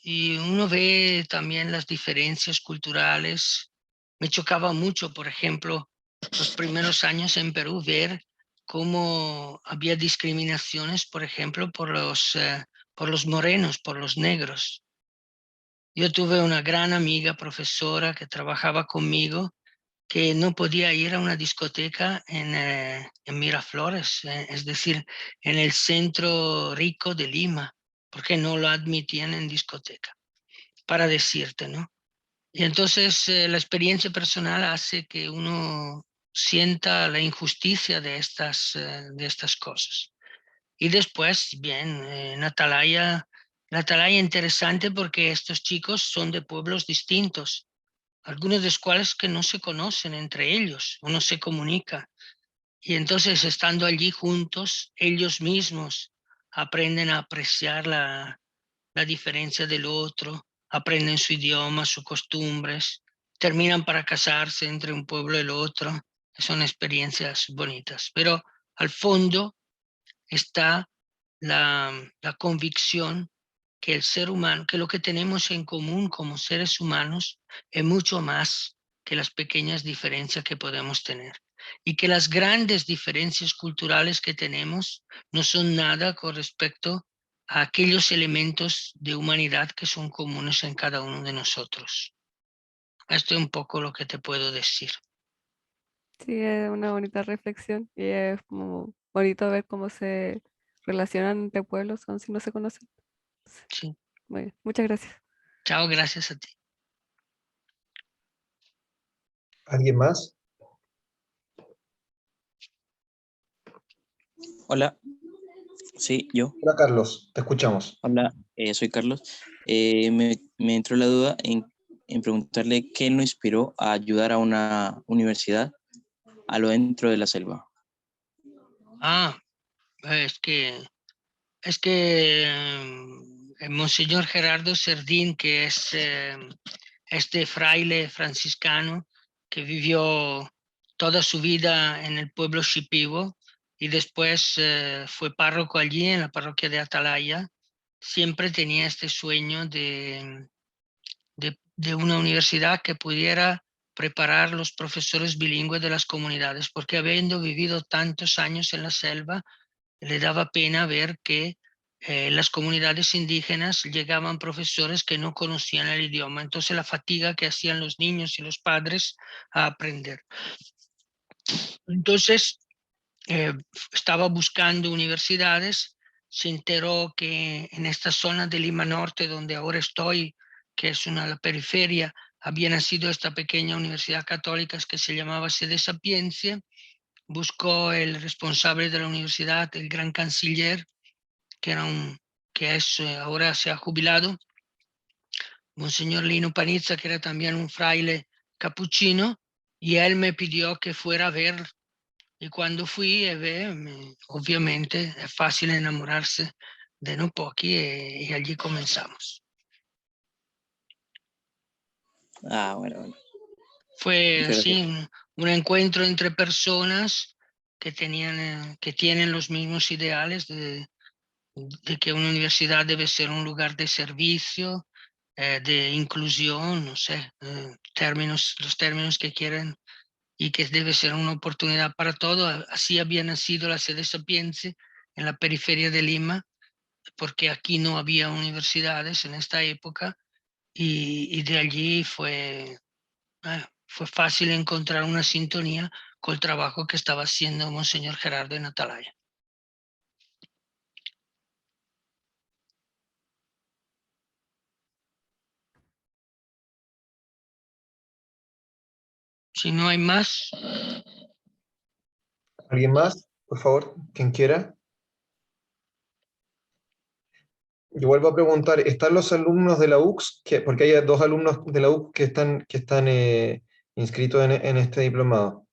Y uno ve también las diferencias culturales. Me chocaba mucho, por ejemplo, los primeros años en Perú, ver cómo había discriminaciones, por ejemplo, por los morenos, por los negros. Yo tuve una gran amiga profesora que trabajaba conmigo que no podía ir a una discoteca en Miraflores, es decir, en el centro rico de Lima, porque no lo admitían en discoteca, para decirte, ¿no? Y entonces la experiencia personal hace que uno sienta la injusticia de estas cosas. Y después, bien, en Atalaya La atalaya es interesante porque estos chicos son de pueblos distintos, algunos de los cuales que no se conocen entre ellos, o no se comunica. Y entonces, estando allí juntos, ellos mismos aprenden a apreciar la diferencia del otro, aprenden su idioma, sus costumbres, terminan para casarse entre un pueblo y el otro. Son experiencias bonitas, pero al fondo está la convicción que el ser humano, que lo que tenemos en común como seres humanos es mucho más que las pequeñas diferencias que podemos tener, y que las grandes diferencias culturales que tenemos no son nada con respecto a aquellos elementos de humanidad que son comunes en cada uno de nosotros. Esto es un poco lo que te puedo decir. Sí, es una bonita reflexión y es como bonito ver cómo se relacionan entre pueblos aun si no se conocen. Sí. Muy bien, muchas gracias. Chao, gracias a ti. ¿Alguien más? Hola, sí, yo. Hola Carlos, te escuchamos. Hola, soy Carlos. Me entró la duda en preguntarle qué lo inspiró a ayudar a una universidad a lo dentro de la selva. Es que Monseñor Gerardo Serdín, que es este fraile franciscano que vivió toda su vida en el pueblo Shipibo y después fue párroco allí en la parroquia de Atalaya, siempre tenía este sueño de una universidad que pudiera preparar los profesores bilingües de las comunidades, porque habiendo vivido tantos años en la selva, le daba pena ver que las comunidades indígenas llegaban profesores que no conocían el idioma, entonces la fatiga que hacían los niños y los padres a aprender. Entonces estaba buscando universidades, se enteró que en esta zona de Lima Norte, donde ahora estoy, que es la periferia, había nacido esta pequeña universidad católica que se llamaba Sede Sapiencia. Buscó el responsable de la universidad, el gran canciller, ahora se ha jubilado, Monseñor Lino Panizza, que era también un fraile capuchino, y él me pidió que fuera a ver. Y cuando fui, obviamente es fácil enamorarse de no pochi y allí comenzamos. Bueno. Fue Muchas así gracias. un encuentro entre personas que tienen los mismos ideales de que una universidad debe ser un lugar de servicio, de inclusión, no sé, los términos que quieren, y que debe ser una oportunidad para todo. Así había nacido la Sede Sapiense en la periferia de Lima, porque aquí no había universidades en esta época, y de allí fue fácil encontrar una sintonía con el trabajo que estaba haciendo Monseñor Gerardo en Atalaya. Si no hay más. ¿Alguien más? Por favor, quien quiera. Yo vuelvo a preguntar, ¿están los alumnos de la UCS? Porque hay dos alumnos de la UCS que están inscritos en este diplomado.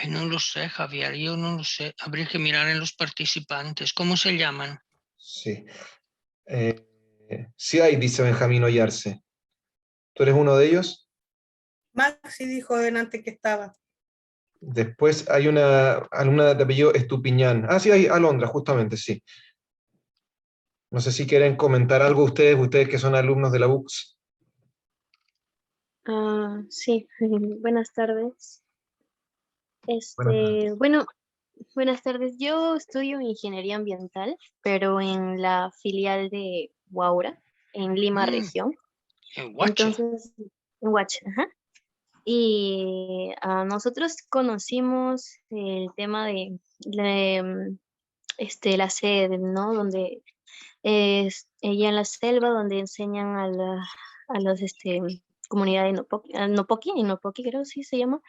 No lo sé, Javier, yo no lo sé. Habría que mirar en los participantes. ¿Cómo se llaman? Sí. Sí hay, dice Benjamín Ollarse. ¿Tú eres uno de ellos? Maxi dijo delante que estaba. Después hay una alumna de apellido Estupiñán. Sí, hay Alondra, justamente, sí. No sé si quieren comentar algo ustedes que son alumnos de la UCS. Sí, buenas tardes. Buenas tardes. Bueno, buenas tardes. Yo estudio ingeniería ambiental, pero en la filial de Huaura, en Lima región. En Huacho. Entonces, en Huacho, ajá. Y nosotros conocimos el tema de la sede, ¿no? Donde es ella en la selva, donde enseñan a las comunidades Nopoqui y Nopoqui, creo sí se llama.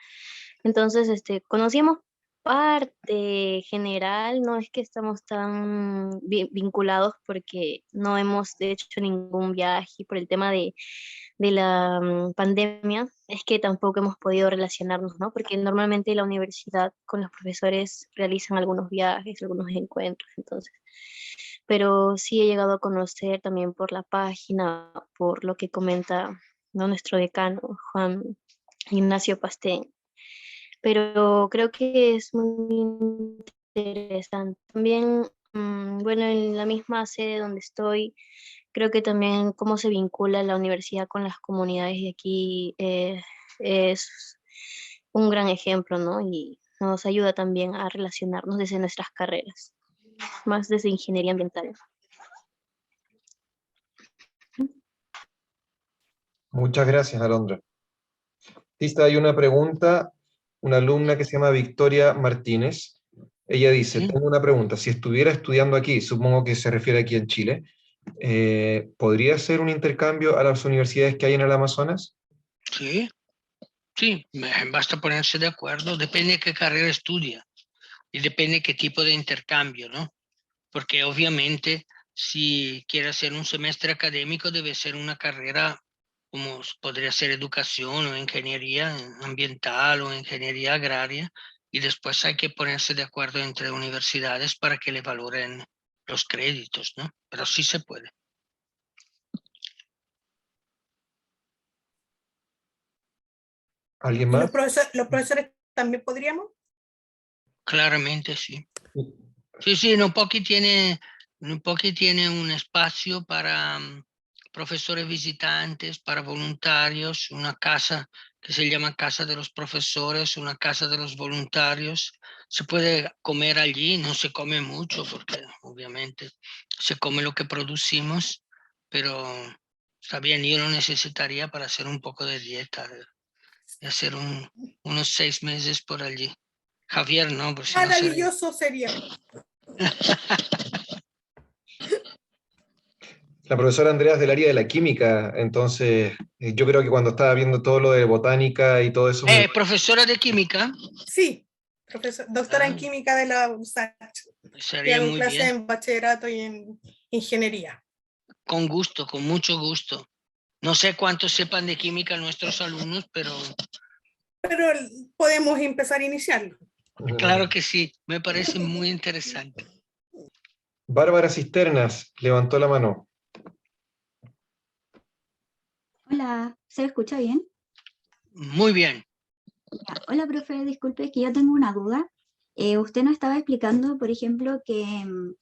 Entonces, conocíamos parte general, no es que estamos tan vinculados porque no hemos hecho ningún viaje por el tema de la pandemia, es que tampoco hemos podido relacionarnos, ¿no? Porque normalmente la universidad con los profesores realizan algunos viajes, algunos encuentros, entonces. Pero sí he llegado a conocer también por la página, por lo que comenta, ¿no?, nuestro decano, Juan Ignacio Pastén. Pero creo que es muy interesante. También, bueno, en la misma sede donde estoy, creo que también cómo se vincula la universidad con las comunidades de aquí es un gran ejemplo, ¿no? Y nos ayuda también a relacionarnos desde nuestras carreras, más desde ingeniería ambiental. Muchas gracias, Alondra. Lista, hay una pregunta, una alumna que se llama Victoria Martínez. Ella dice, Sí. tengo una pregunta, si estuviera estudiando aquí, supongo que se refiere aquí en Chile, ¿podría hacer un intercambio a las universidades que hay en el Amazonas? Sí, sí, basta ponerse de acuerdo, depende de qué carrera estudia y depende de qué tipo de intercambio, ¿no? Porque obviamente si quiere hacer un semestre académico debe ser una carrera como podría ser educación o ingeniería ambiental o ingeniería agraria, y después hay que ponerse de acuerdo entre universidades para que le valoren los créditos, ¿no? Pero sí se puede. ¿Alguien ¿Y más? los profesores también podríamos? Claramente sí. Sí, no pochi tiene un espacio para profesores visitantes, para voluntarios, una casa que se llama Casa de los Profesores, una casa de los voluntarios. Se puede comer allí, no se come mucho porque obviamente se come lo que producimos, pero está bien, yo lo necesitaría para hacer un poco de dieta, de hacer unos 6 meses por allí. Javier, no, por si no se... Maravilloso sería. La profesora Andrea es del área de la química, entonces yo creo que cuando estaba viendo todo lo de botánica y todo eso... ¿Profesora de química? Sí, doctora en Ah. química de la USACH. Sería hago muy clases bien. en bachillerato y en ingeniería. Con gusto, con mucho gusto. No sé cuántos sepan de química nuestros alumnos, pero podemos empezar a iniciarlo. claro que sí, me parece muy interesante. Bárbara Cisternas levantó la mano. Hola, ¿se me escucha bien? Muy bien. Ya. Hola, profe, disculpe que yo tengo una duda. Usted nos estaba explicando, por ejemplo, que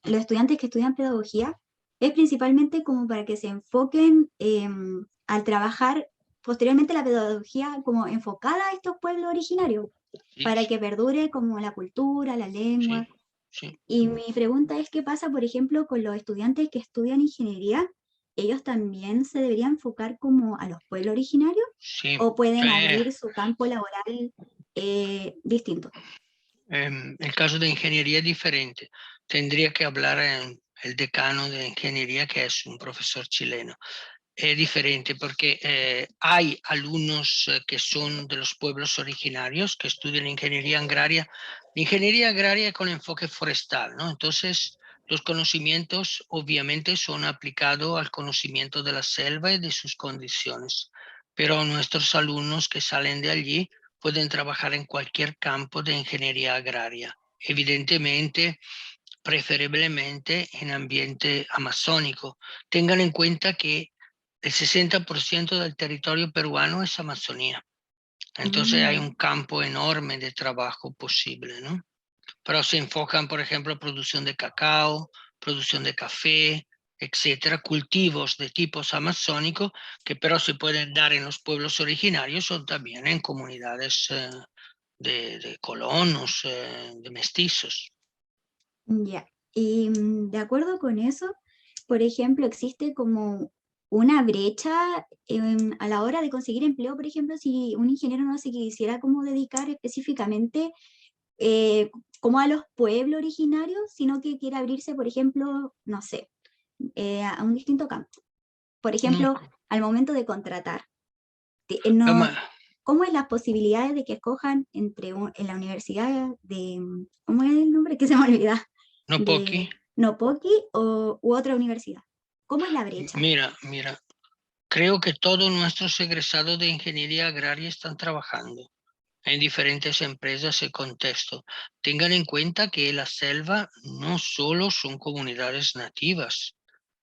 los estudiantes que estudian pedagogía es principalmente como para que se enfoquen al trabajar posteriormente la pedagogía como enfocada a estos pueblos originarios, para que perdure como la cultura, la lengua. Sí. Y mi pregunta es, ¿qué pasa, por ejemplo, con los estudiantes que estudian ingeniería? ¿Ellos también se deberían enfocar como a los pueblos originarios? Sí. ¿O pueden abrir su campo laboral distinto? El caso de ingeniería es diferente. Tendría que hablar el decano de ingeniería, que es un profesor chileno. Es diferente porque hay alumnos que son de los pueblos originarios que estudian ingeniería agraria. Ingeniería agraria con enfoque forestal, ¿no? Entonces, los conocimientos obviamente son aplicados al conocimiento de la selva y de sus condiciones. Pero nuestros alumnos que salen de allí pueden trabajar en cualquier campo de ingeniería agraria. Evidentemente, preferiblemente en ambiente amazónico. Tengan en cuenta que el 60% del territorio peruano es Amazonía. Entonces hay un campo enorme de trabajo posible, ¿no? Pero se enfocan, por ejemplo, producción de cacao, producción de café, etcétera, cultivos de tipos amazónicos que pero se pueden dar en los pueblos originarios o también en comunidades de colonos, de mestizos. Ya. Y de acuerdo con eso, por ejemplo, existe como una brecha a la hora de conseguir empleo, por ejemplo, si un ingeniero no se quisiera como dedicar específicamente como a los pueblos originarios, sino que quiere abrirse, por ejemplo, no sé, a un distinto campo. Por ejemplo, al momento de contratar. No, ¿cómo es las posibilidades de que escojan en la universidad de, ¿cómo es el nombre? Que se me olvida. Nopoki. Nopoki u otra universidad. ¿Cómo es la brecha? Mira, creo que todos nuestros egresados de ingeniería agraria están trabajando en diferentes empresas y contextos. Tengan en cuenta que la selva no solo son comunidades nativas,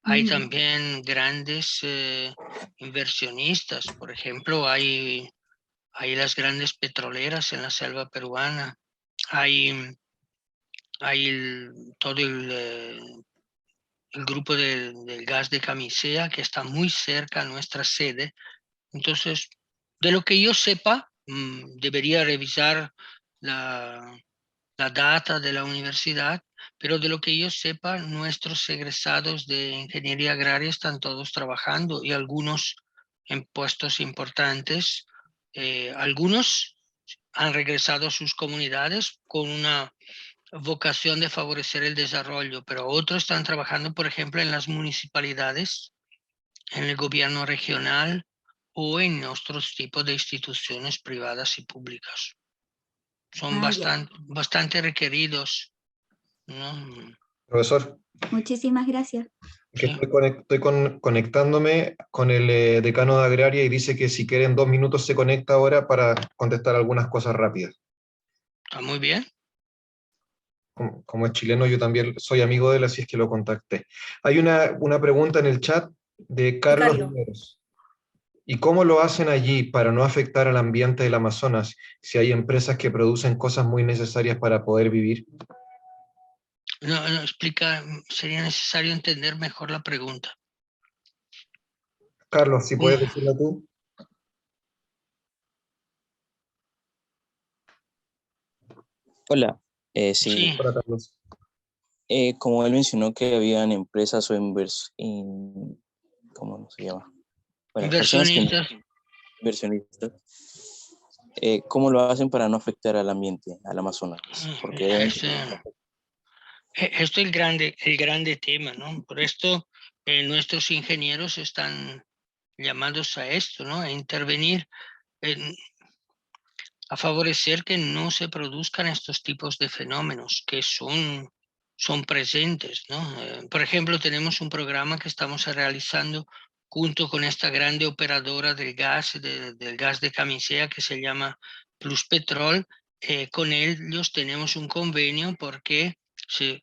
hay también grandes inversionistas. Por ejemplo, hay las grandes petroleras en la selva peruana, hay todo el grupo del gas de Camisea, que está muy cerca a nuestra sede. Entonces, de lo que yo sepa, debería revisar la data de la universidad, pero de lo que yo sepa, nuestros egresados de ingeniería agraria están todos trabajando y algunos en puestos importantes. Algunos han regresado a sus comunidades con una vocación de favorecer el desarrollo, pero otros están trabajando, por ejemplo, en las municipalidades, en el gobierno regional o en otros tipos de instituciones privadas y públicas. Son bastante requeridos, ¿no? Profesor, Muchísimas gracias. que estoy conectándome con el decano de Agraria y dice que si quieren 2 minutos se conecta ahora para contestar algunas cosas rápidas. Está muy bien. Como es chileno, yo también soy amigo de él, así es que lo contacté. Hay una pregunta en el chat de Carlos Riveros. ¿Y cómo lo hacen allí para no afectar al ambiente del Amazonas si hay empresas que producen cosas muy necesarias para poder vivir? No, explica, sería necesario entender mejor la pregunta. Carlos, si puedes decirla tú. Hola, sí. Hola, Carlos. Como él mencionó que habían empresas o ¿cómo se llama? Bueno, inversionistas. Inversionistas. ¿Cómo lo hacen para no afectar al ambiente, al Amazonas? Porque esto es el grande tema, ¿no? Por esto nuestros ingenieros están llamados a esto, ¿no? A intervenir, a favorecer que no se produzcan estos tipos de fenómenos que son presentes, ¿no? Por ejemplo, tenemos un programa que estamos realizando junto con esta grande operadora del gas de Camisea, que se llama Pluspetrol. Con ellos tenemos un convenio porque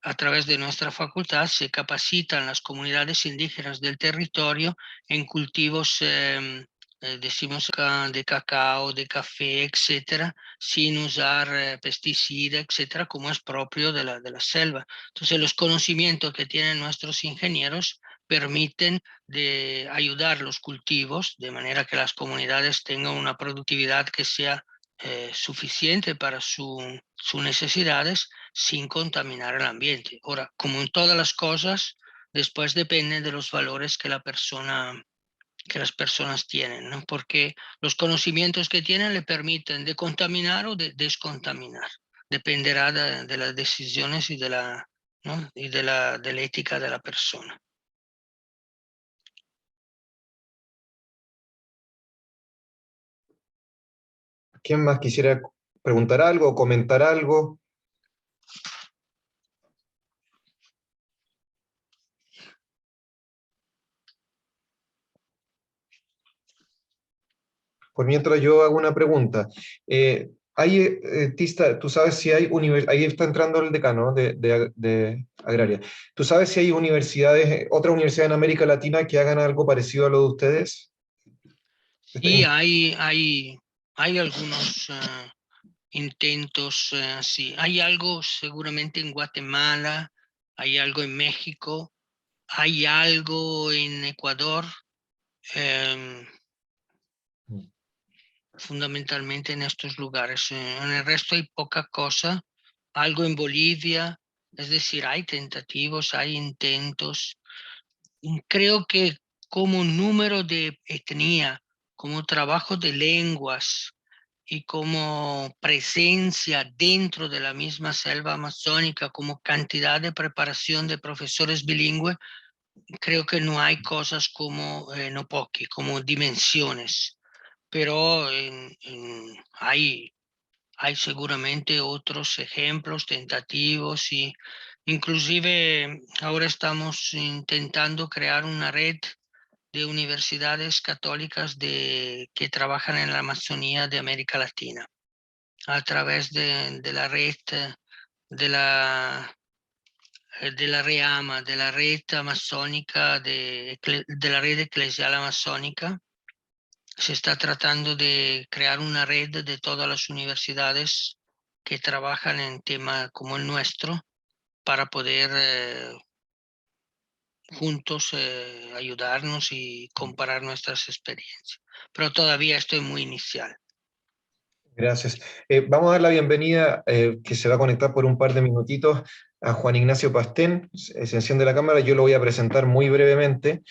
a través de nuestra facultad se capacitan las comunidades indígenas del territorio en cultivos decimos de cacao, de café, etcétera, sin usar pesticidas, etcétera, como es propio de la selva. Entonces, los conocimientos que tienen nuestros ingenieros permiten de ayudar los cultivos de manera que las comunidades tengan una productividad que sea suficiente para sus necesidades sin contaminar el ambiente. Ahora, como en todas las cosas, después depende de los valores que las personas tienen, ¿no? Porque los conocimientos que tienen le permiten de contaminar o de descontaminar. Dependerá de las decisiones y ¿no? y de la ética de la persona. ¿Quién más quisiera preguntar algo o comentar algo? Por mientras yo hago una pregunta. Tista, tú sabes si hay ahí está entrando el decano de Agraria. ¿Tú sabes si hay otra universidad en América Latina que hagan algo parecido a lo de ustedes? Sí, hay algunos intentos así. Hay algo seguramente en Guatemala, hay algo en México, hay algo en Ecuador. Fundamentalmente en estos lugares. En el resto hay poca cosa, algo en Bolivia, es decir, hay tentativos, hay intentos. Creo que como número de etnia, como trabajo de lenguas y como presencia dentro de la misma selva amazónica, como cantidad de preparación de profesores bilingües, creo que no hay cosas como Nopoki, como dimensiones. pero hay seguramente otros ejemplos tentativos y inclusive ahora estamos intentando crear una red de universidades católicas que trabajan en la Amazonía de América Latina a través de la red de la REAMA, de la red amazónica, de la red eclesial amazónica. Se está tratando de crear una red de todas las universidades que trabajan en temas como el nuestro para poder juntos ayudarnos y comparar nuestras experiencias. Pero todavía estoy muy inicial. Gracias. Vamos a dar la bienvenida, que se va a conectar por un par de minutitos, a Juan Ignacio Pastén. Se enciende la cámara, yo lo voy a presentar muy brevemente.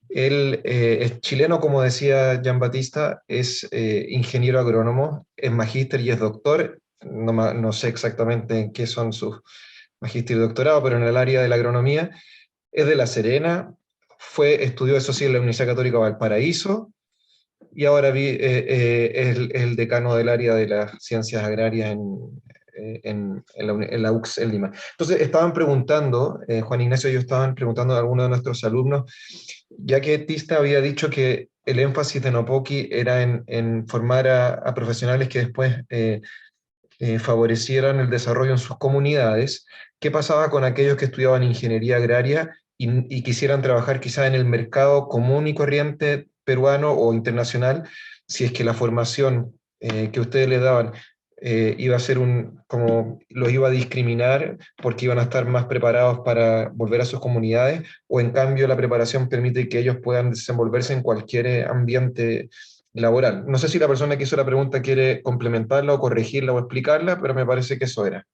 Él es chileno, como decía Jean Batista, es ingeniero agrónomo, es magíster y es doctor. No sé exactamente en qué son sus magíster y doctorado, pero en el área de la agronomía. Es de La Serena, estudió eso sí en la Universidad Católica Valparaíso, y ahora es el decano del área de las ciencias agrarias en la UCS en Lima. Entonces, estaban preguntando, Juan Ignacio y yo estaban preguntando a algunos de nuestros alumnos, ya que Tista había dicho que el énfasis de Nopoki era en formar a profesionales que después favorecieran el desarrollo en sus comunidades. ¿Qué pasaba con aquellos que estudiaban ingeniería agraria y quisieran trabajar quizá en el mercado común y corriente peruano o internacional, si es que la formación que ustedes les daban iba a ser como los iba a discriminar porque iban a estar más preparados para volver a sus comunidades, o en cambio la preparación permite que ellos puedan desenvolverse en cualquier ambiente laboral? No sé si la persona que hizo la pregunta quiere complementarla o corregirla o explicarla, pero me parece que eso era.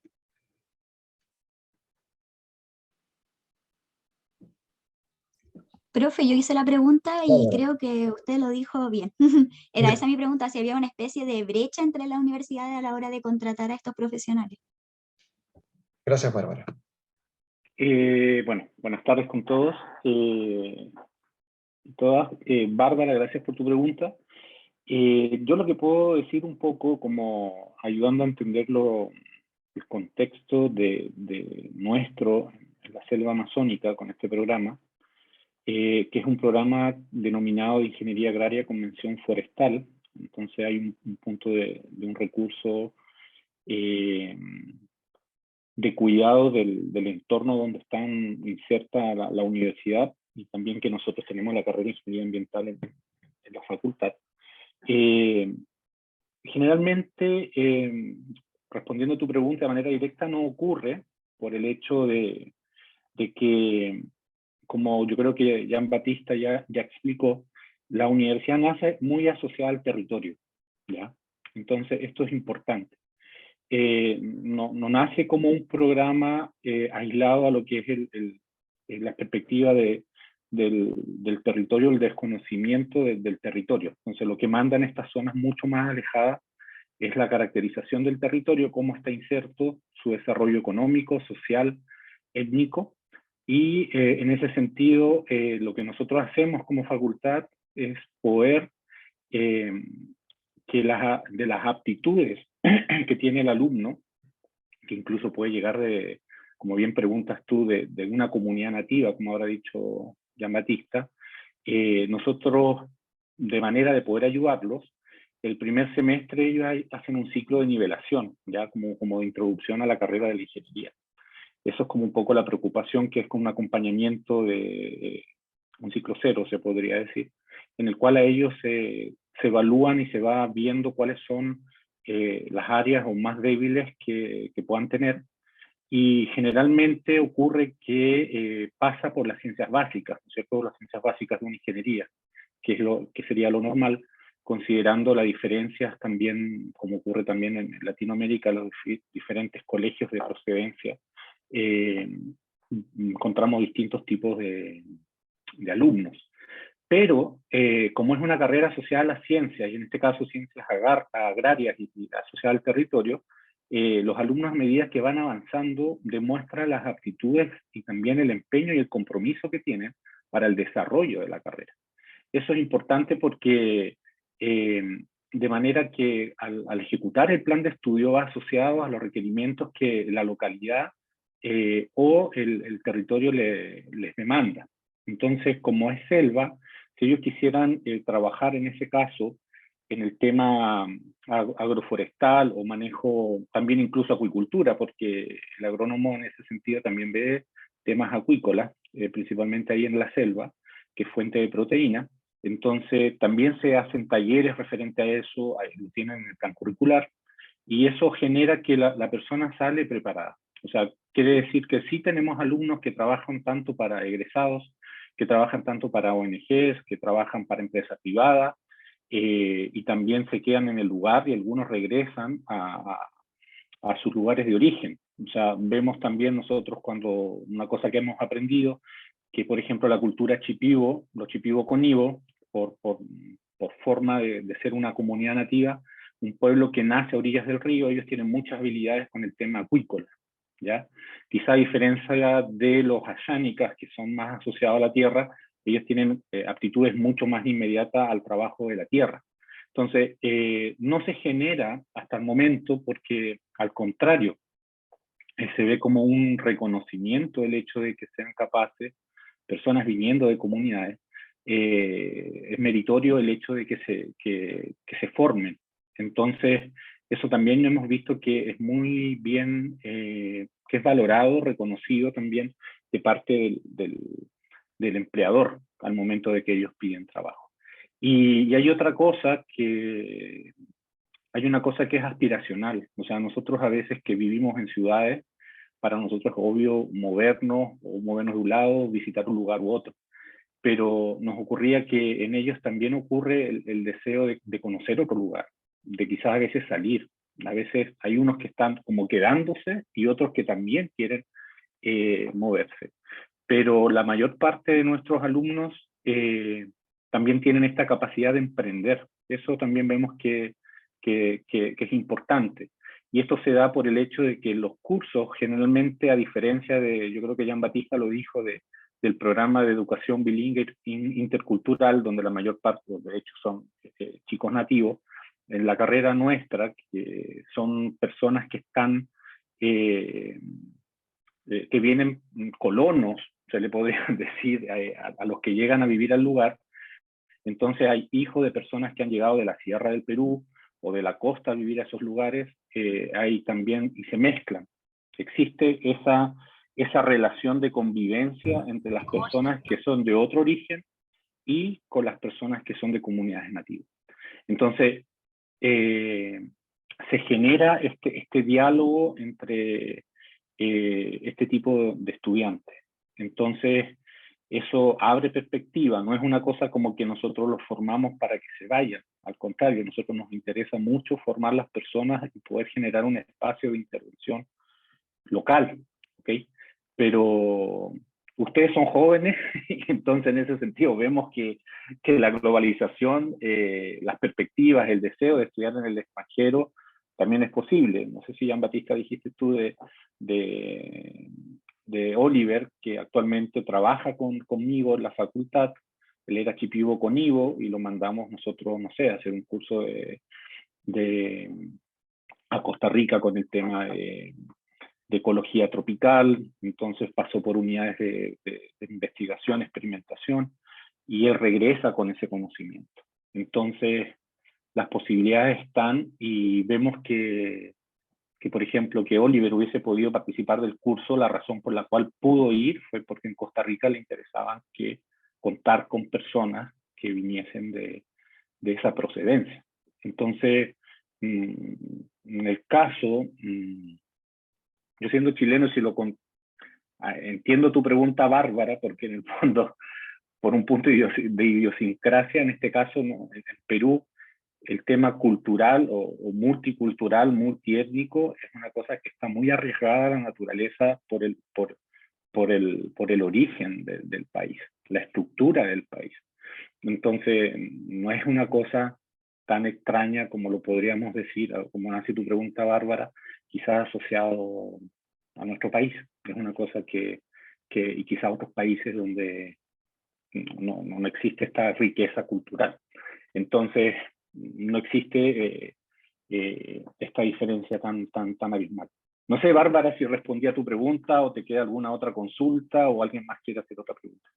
Profe, yo hice la pregunta y Claro. creo que usted lo dijo bien. Era esa mi pregunta, si había una especie de brecha entre las universidades a la hora de contratar a estos profesionales. Gracias, Bárbara. Bueno, buenas tardes con todos y todas. Bárbara, gracias por tu pregunta. Yo lo que puedo decir un poco, como ayudando a entender el contexto de nuestro, en la selva amazónica, con este programa, que es un programa denominado de Ingeniería Agraria con mención forestal. Entonces hay un punto de un recurso de cuidado del entorno donde están inserta la universidad, y también que nosotros tenemos la carrera de Ingeniería Ambiental en la facultad. Generalmente, respondiendo a tu pregunta de manera directa, no ocurre por el hecho de que, como yo creo que Jean Batista ya explicó, la universidad nace muy asociada al territorio, ¿ya? Entonces, esto es importante. No nace como un programa aislado a lo que es la perspectiva del territorio, el desconocimiento del territorio. Entonces, lo que manda en estas zonas mucho más alejadas es la caracterización del territorio, cómo está inserto, su desarrollo económico, social, étnico, y en ese sentido, lo que nosotros hacemos como facultad es poder que de las aptitudes que tiene el alumno, que incluso puede llegar como bien preguntas tú, de una comunidad nativa, como habrá dicho Jean Batista, nosotros, de manera de poder ayudarlos, el primer semestre ellos hacen un ciclo de nivelación, ya como de introducción a la carrera de la ingeniería. Eso es como un poco la preocupación, que es con un acompañamiento de un ciclo cero, se podría decir, en el cual a ellos se evalúan y se va viendo cuáles son las áreas o más débiles que puedan tener, y generalmente ocurre que pasa por las ciencias básicas, ¿no es cierto? Las ciencias básicas de una ingeniería, que sería lo normal, considerando las diferencias también, como ocurre también en Latinoamérica, los diferentes colegios de procedencia. Encontramos distintos tipos de alumnos. Pero, como es una carrera asociada a las ciencias, y en este caso ciencias agrarias y asociada al territorio, los alumnos, a medida que van avanzando, demuestran las aptitudes y también el empeño y el compromiso que tienen para el desarrollo de la carrera. Eso es importante porque de manera que al ejecutar el plan de estudio va asociado a los requerimientos que la localidad o el territorio les demanda. Entonces, como es selva, si ellos quisieran trabajar en ese caso en el tema agroforestal o manejo, también incluso acuicultura, porque el agrónomo en ese sentido también ve temas acuícolas, principalmente ahí en la selva, que es fuente de proteína. Entonces también se hacen talleres referente a eso, lo tienen en el plan curricular, y eso genera que la persona sale preparada. O sea, quiere decir que sí tenemos alumnos que trabajan tanto para egresados, que trabajan tanto para ONGs, que trabajan para empresas privadas, y también se quedan en el lugar y algunos regresan a sus lugares de origen. O sea, vemos también nosotros una cosa que hemos aprendido, que por ejemplo la cultura chipivo, los chipivo conivo, por forma de ser una comunidad nativa, un pueblo que nace a orillas del río, ellos tienen muchas habilidades con el tema acuícola, ¿ya? Quizá a diferencia de los ayánicas, que son más asociados a la tierra, ellos tienen aptitudes mucho más inmediatas al trabajo de la tierra. Entonces, no se genera hasta el momento porque, al contrario, se ve como un reconocimiento el hecho de que sean capaces, personas viniendo de comunidades, es meritorio el hecho de que se formen. Entonces, eso también hemos visto que es muy bien, que es valorado, reconocido también de parte del empleador al momento de que ellos piden trabajo. Y hay otra cosa hay una cosa que es aspiracional. O sea, nosotros a veces que vivimos en ciudades, para nosotros es obvio movernos de un lado, visitar un lugar u otro. Pero nos ocurría que en ellos también ocurre el deseo de conocer otro lugar, de quizás a veces salir. A veces hay unos que están como quedándose y otros que también quieren moverse. Pero la mayor parte de nuestros alumnos también tienen esta capacidad de emprender. Eso también vemos que es importante. Y esto se da por el hecho de que los cursos generalmente, a diferencia de, yo creo que Jean-Baptiste lo dijo, del programa de educación bilingüe intercultural, donde la mayor parte, de hecho, son chicos nativos, en la carrera nuestra, que son personas que están, que vienen colonos, se le podría decir, a los que llegan a vivir al lugar. Entonces hay hijos de personas que han llegado de la Sierra del Perú o de la costa a vivir a esos lugares, hay también, y se mezclan. Existe esa relación de convivencia entre las personas que son de otro origen y con las personas que son de comunidades nativas. Entonces, se genera este diálogo entre este tipo de estudiantes. Entonces, eso abre perspectiva, no es una cosa como que nosotros los formamos para que se vayan, al contrario, a nosotros nos interesa mucho formar las personas y poder generar un espacio de intervención local, ¿ok? Pero ustedes son jóvenes, y entonces en ese sentido vemos que la globalización, las perspectivas, el deseo de estudiar en el extranjero también es posible. No sé si Jean-Baptiste dijiste tú de Oliver, que actualmente trabaja conmigo en la facultad. Él era chipivo conivo y lo mandamos nosotros, no sé, a hacer un curso a Costa Rica con el tema de ecología tropical. Entonces pasó por unidades de investigación, experimentación, y él regresa con ese conocimiento. Entonces las posibilidades están, y vemos que por ejemplo, que Oliver hubiese podido participar del curso, la razón por la cual pudo ir fue porque en Costa Rica le interesaba contar con personas que viniesen de esa procedencia. Entonces, en el caso, yo siendo chileno, entiendo tu pregunta, Bárbara, porque en el fondo, por un punto de idiosincrasia, en este caso, en Perú, el tema cultural o multicultural, multiétnico, es una cosa que está muy arriesgada a la naturaleza por el origen del país, la estructura del país. Entonces, no es una cosa tan extraña como lo podríamos decir, como hace tu pregunta, Bárbara, quizás asociado a nuestro país. Es una cosa y quizás otros países donde no existe esta riqueza cultural. Entonces, no existe esta diferencia tan abismal. No sé, Bárbara, si respondí a tu pregunta o te queda alguna otra consulta o alguien más quiere hacer otra pregunta.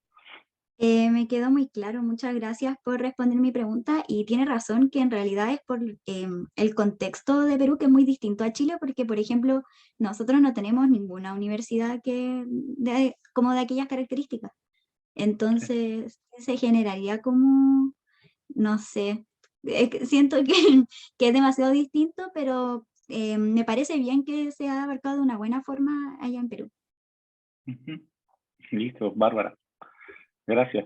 Me quedó muy claro, muchas gracias por responder mi pregunta y tiene razón que en realidad es por el contexto de Perú que es muy distinto a Chile porque, por ejemplo, nosotros no tenemos ninguna universidad como de aquellas características. Entonces se generaría como, no sé, siento que es demasiado distinto, pero me parece bien que se ha abarcado de una buena forma allá en Perú. Listo, Bárbara. Gracias.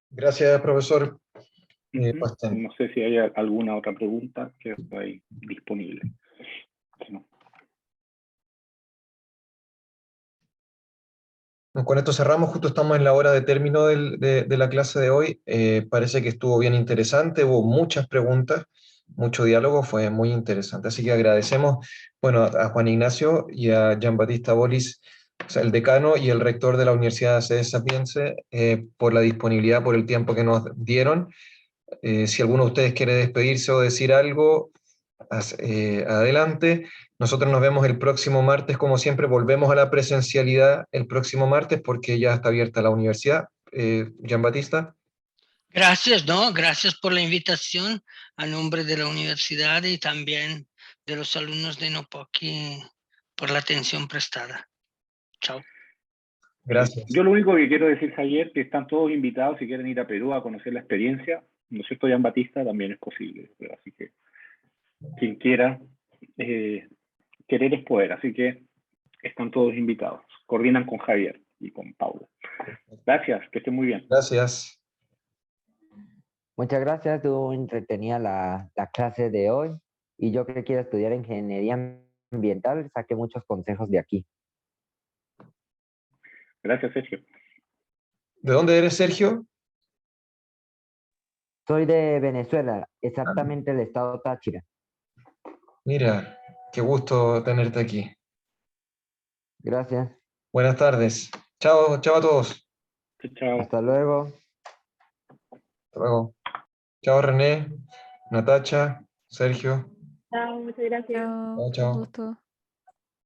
Gracias, profesor. No sé si hay alguna otra pregunta que está ahí disponible. Si no. Con esto cerramos, justo estamos en la hora de término de la clase de hoy. Parece que estuvo bien interesante, hubo muchas preguntas, mucho diálogo, fue muy interesante. Así que agradecemos, bueno, a Juan Ignacio y a Gianbattista Bolis, o sea, el decano y el rector de la Universidad de Sede Sapiense, por la disponibilidad, por el tiempo que nos dieron. Si alguno de ustedes quiere despedirse o decir algo, adelante. Nosotros nos vemos el próximo martes, como siempre, volvemos a la presencialidad el próximo martes porque ya está abierta la universidad. Gianbattista. Gracias, ¿no? Gracias por la invitación a nombre de la universidad y también de los alumnos de Nopoki por la atención prestada. Chao. Gracias. Yo lo único que quiero decir, Javier, que están todos invitados si quieren ir a Perú a conocer la experiencia. ¿No es cierto? Gianbattista también es posible. Así que quien quiera, querer es poder. Así que están todos invitados. Coordinan con Javier y con Paula. Gracias, que estén muy bien. Gracias. Muchas gracias, estuvo entretenida la clase de hoy y yo que quiero estudiar ingeniería ambiental saqué muchos consejos de aquí. Gracias, Sergio. ¿De dónde eres, Sergio? Soy de Venezuela, exactamente el estado Táchira. Mira, qué gusto tenerte aquí. Gracias. Buenas tardes. Chao, chao a todos. Chao. Hasta luego. Hasta luego. Chao, René, Natacha, Sergio. Chao, muchas gracias. Chao, chao. Gusto.